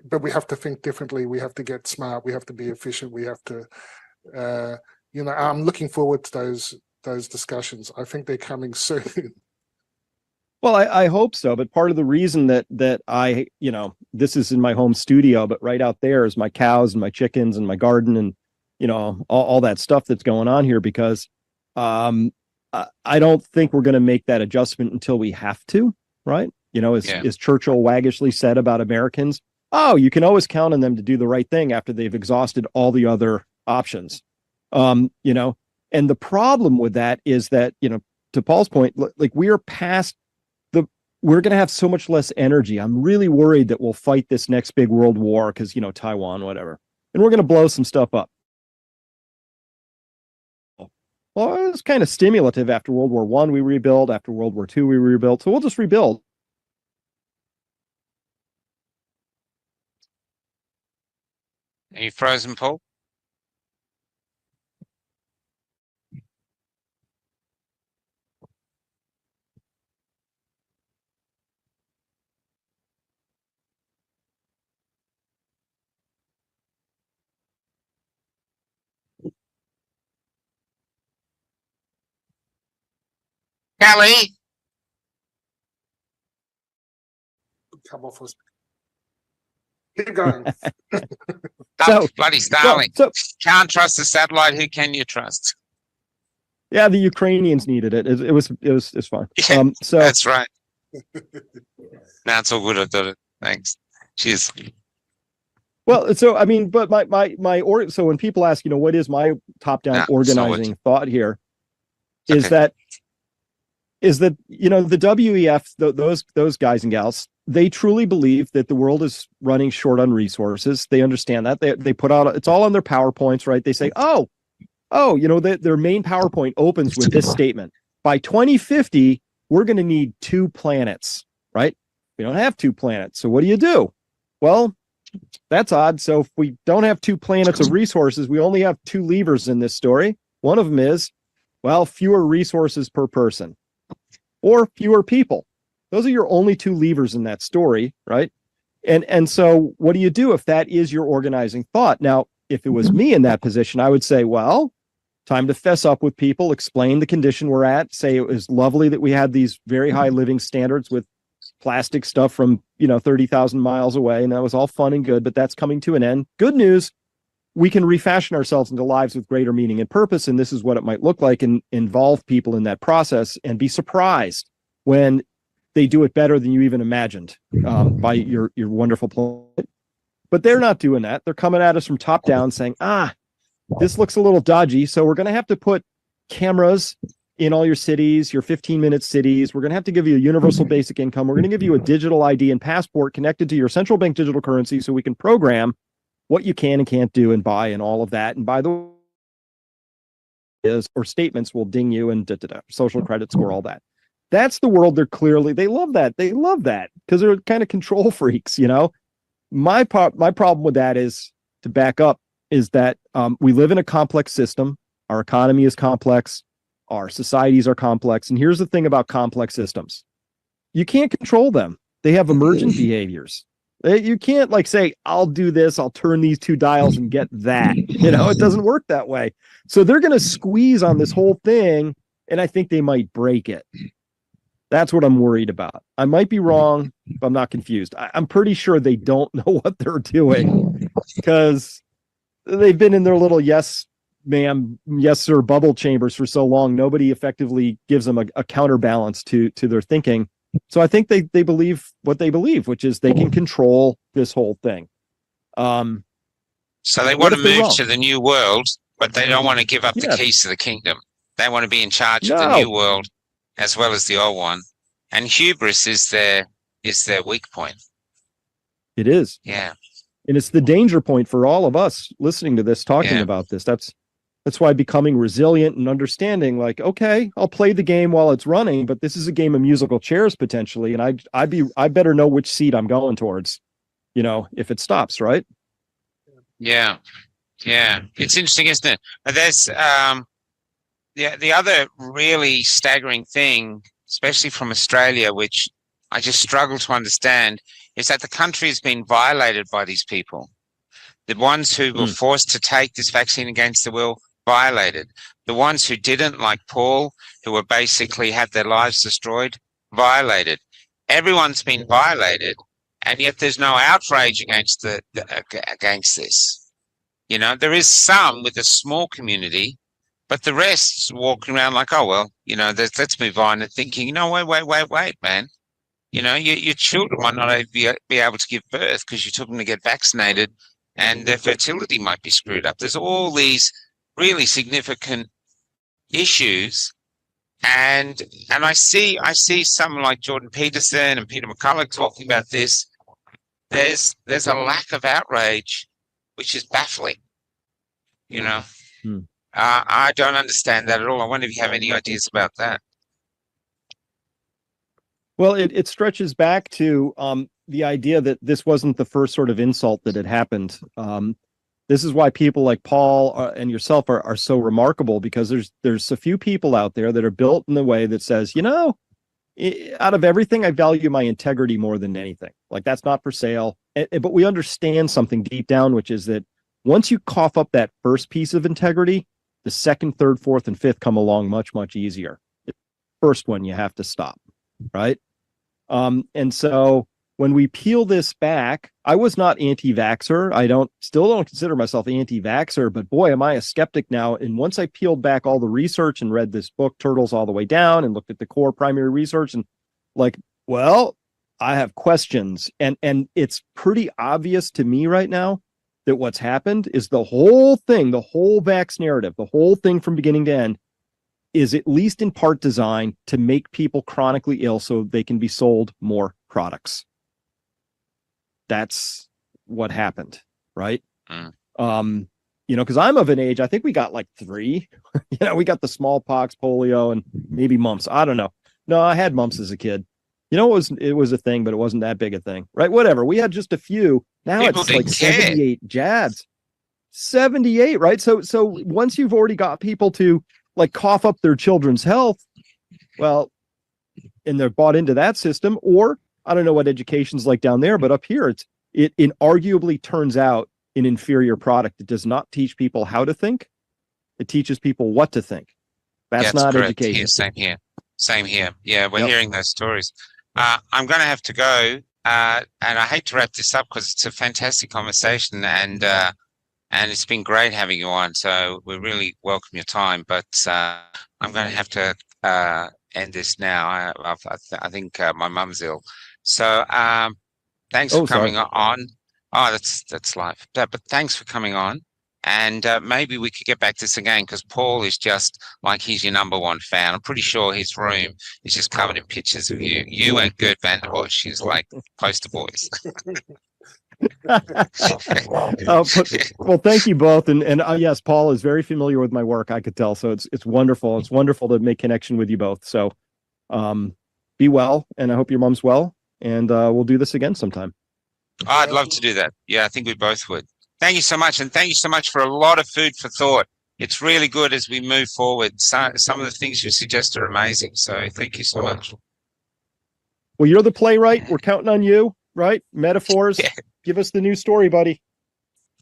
But we have to think differently. We have to get smart. We have to be efficient. We have to, I'm looking forward to those discussions. I think they're coming soon. Well, I hope so. But part of the reason that I, this is in my home studio, but right out there is my cows and my chickens and my garden and, all that stuff that's going on here, because I don't think we're going to make that adjustment until we have to, right? As Churchill waggishly said about Americans, oh, you can always count on them to do the right thing after they've exhausted all the other options. And the problem with that is that, to Paul's point, like we're past we're going to have so much less energy. I'm really worried that we'll fight this next big world war because, Taiwan, whatever, and we're going to blow some stuff up. Well, it was kind of stimulative. After World War I, we rebuild. After World War II, we rebuild. So we'll just rebuild. Are you frozen, Paul? Kelly, Come off us. Keep going. bloody Starlink. Can't trust the satellite. Who can you trust? Yeah, the Ukrainians needed it. It's fine. Yeah, that's right. That's all good. I did it. Thanks. Cheers. Well, so I mean, but so when people ask, what is my top-down organizing thought here, is that the WEF, those guys and gals, they truly believe that the world is running short on resources. They understand that. They put out, it's all on their PowerPoints, right? They say, their main PowerPoint opens with this statement: by 2050, we're going to need 2 planets, right? We don't have 2 planets. So what do? Well, that's odd. So if we don't have 2 planets of resources, we only have 2 levers in this story. One of them is, fewer resources per person or fewer people. Those are your only 2 levers in that story, right? And so what do you do if that is your organizing thought? Now, if it was me in that position, I would say, time to fess up with people, explain the condition we're at, say it was lovely that we had these very high living standards with plastic stuff from, 30,000 miles away, and that was all fun and good, but that's coming to an end. Good news, we can refashion ourselves into lives with greater meaning and purpose, and this is what it might look like, and involve people in that process and be surprised when they do it better than you even imagined by your wonderful plan. But they're not doing that. They're coming at us from top down saying, this looks a little dodgy, so we're going to have to put cameras in all your cities, your 15-minute cities. We're going to have to give you a universal basic income. We're going to give you a digital ID and passport connected to your central bank digital currency so we can program what you can and can't do and buy and all of that. And by the way, or statements will ding you and social credit score, all that. That's the world they love that. They love that because they're kind of control freaks, My problem with that is, to back up, is that we live in a complex system. Our economy is complex. Our societies are complex. And here's the thing about complex systems. You can't control them. They have emergent behaviors. You can't say, I'll do this, I'll turn these 2 dials and get that. It doesn't work that way. So they're going to squeeze on this whole thing, and I think they might break it. That's what I'm worried about. I might be wrong, but I'm not confused. I'm pretty sure they don't know what they're doing because they've been in their little yes, ma'am, yes, sir bubble chambers for so long. Nobody effectively gives them a counterbalance to their thinking. So I think they believe what they believe, which is they can control this whole thing. So they want to move to the new world, but they don't want to give up the keys to the kingdom. They want to be in charge of the new world as well as the old one. And hubris is their weak point. It is. Yeah. And it's the danger point for all of us listening to this, talking Yeah. about this. That's why becoming resilient and understanding, like, okay, I'll play the game while it's running, but this is a game of musical chairs potentially, and I better know which seat I'm going towards, if it stops, right? Yeah. Yeah. It's interesting, isn't it? But there's the other really staggering thing, especially from Australia, which I just struggle to understand, is that the country has been violated by these people. The ones who were forced to take this vaccine against their will, violated. The ones who didn't, like Paul, who were basically had their lives destroyed, violated. Everyone's been violated, and yet there's no outrage against against this. There is some with a small community, but the rest walking around like, oh well, let's move on, and thinking, wait, man. Your children might not be able to give birth because you took them to get vaccinated, and their fertility might be screwed up. There's all these really significant issues, and I see someone like Jordan Peterson and Peter McCullough talking about this. There's a lack of outrage, which is baffling. I don't understand that at all. I wonder if you have any ideas about that. Well, it stretches back to the idea that this wasn't the first sort of insult that had happened. This is why people like Paul and yourself are so remarkable, because there's a few people out there that are built in a way that says, out of everything, I value my integrity more than anything. Like, that's not for sale. But we understand something deep down, which is that once you cough up that first piece of integrity, the second, third, fourth, and fifth come along much, much easier. The first one you have to stop, right? And so when we peel this back, I was not anti-vaxxer. I still don't consider myself anti-vaxxer, but boy, am I a skeptic now. And once I peeled back all the research and read this book, Turtles All the Way Down, and looked at the core primary research, and I have questions. And it's pretty obvious to me right now that what's happened is the whole thing, the whole vax narrative, the whole thing from beginning to end, is at least in part designed to make people chronically ill so they can be sold more products. That's what happened, right? Because I'm of an age, I think we got like 3. We got the smallpox, polio, and maybe mumps. I don't know. No, I had mumps as a kid. It was a thing, but it wasn't that big a thing, right? Whatever. We had just a few. Now People it's like didn't care. 78 jabs. 78, right? So once you've already got people to like cough up their children's health, well, and they're bought into that system, or I don't know what education's like down there, but up here it inarguably turns out an inferior product. It does not teach people how to think. It teaches people what to think. That's not correct. education. Same here. Yeah, we're hearing those stories. I'm going to have to go, and I hate to wrap this up because it's a fantastic conversation, and it's been great having you on. So we really welcome your time, but I'm going to have to end this now. I think my mum's ill. So thanks for coming on. Oh, that's life. But thanks for coming on. And maybe we could get back to this again, because Paul is just like, he's your number one fan. I'm pretty sure his room is just covered in pictures of you. You and Gert van der Bosch. She's like poster boys. Well, thank you both. And yes, Paul is very familiar with my work, I could tell. So it's wonderful. It's wonderful to make connection with you both. So be well, and I hope your mom's well. And we'll do this again sometime. I'd love to do that. Yeah, I think we both would. Thank you so much. And thank you so much for a lot of food for thought. It's really good as we move forward. Some of the things you suggest are amazing. So thank you so much. Well, you're the playwright. We're counting on you, right? Metaphors. Yeah. Give us the new story, buddy.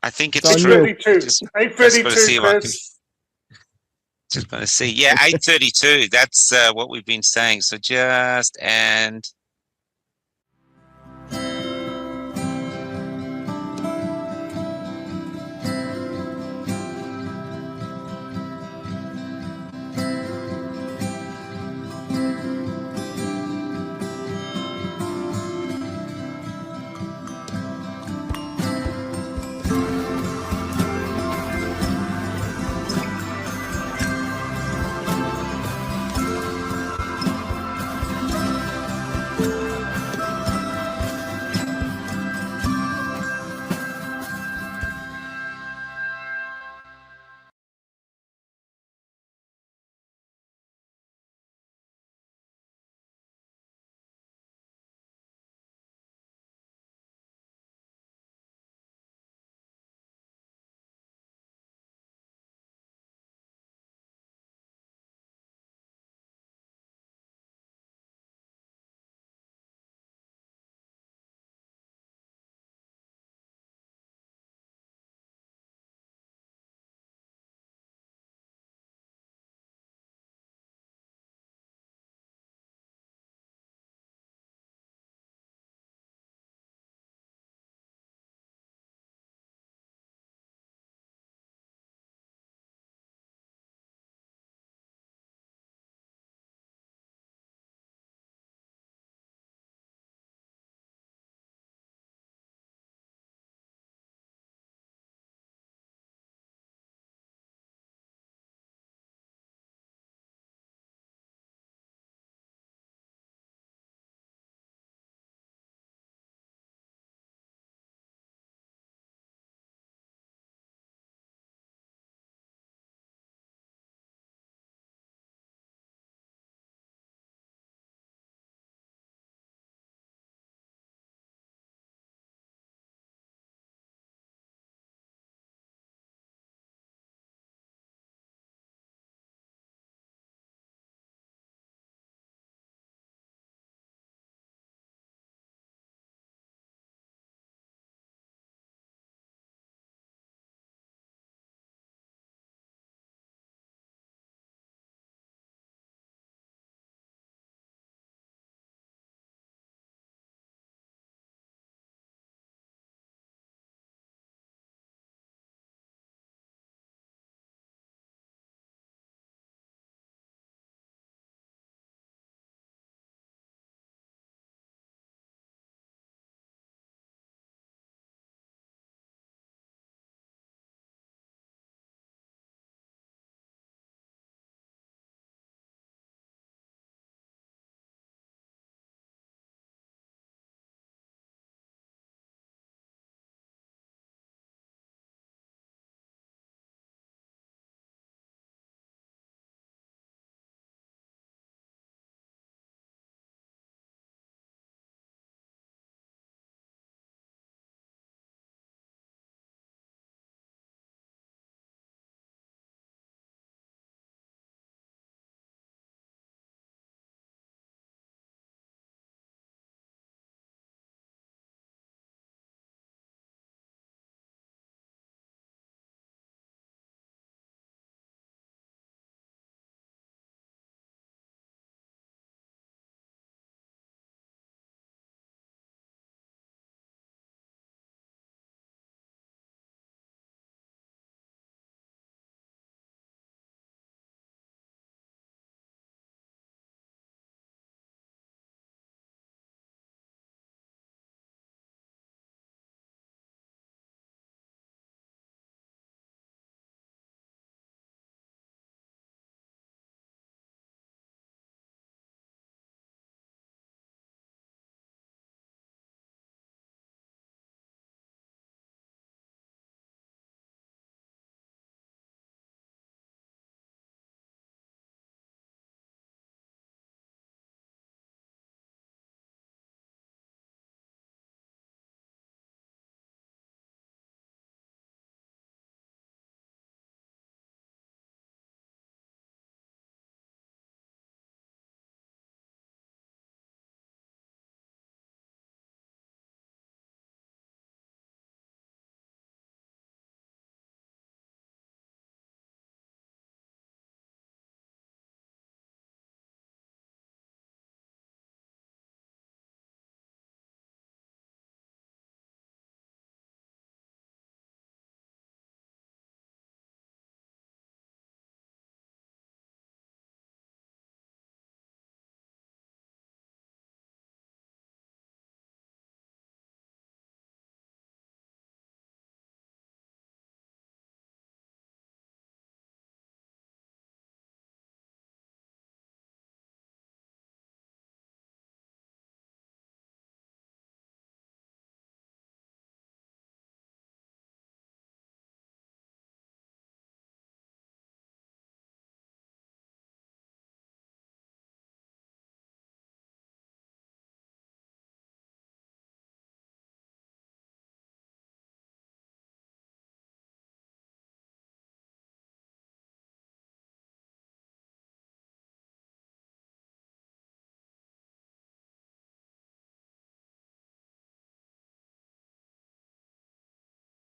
I think it's 8:32. 8:32, Chris. Just going to see. Yeah, 8:32. That's what we've been saying. So just and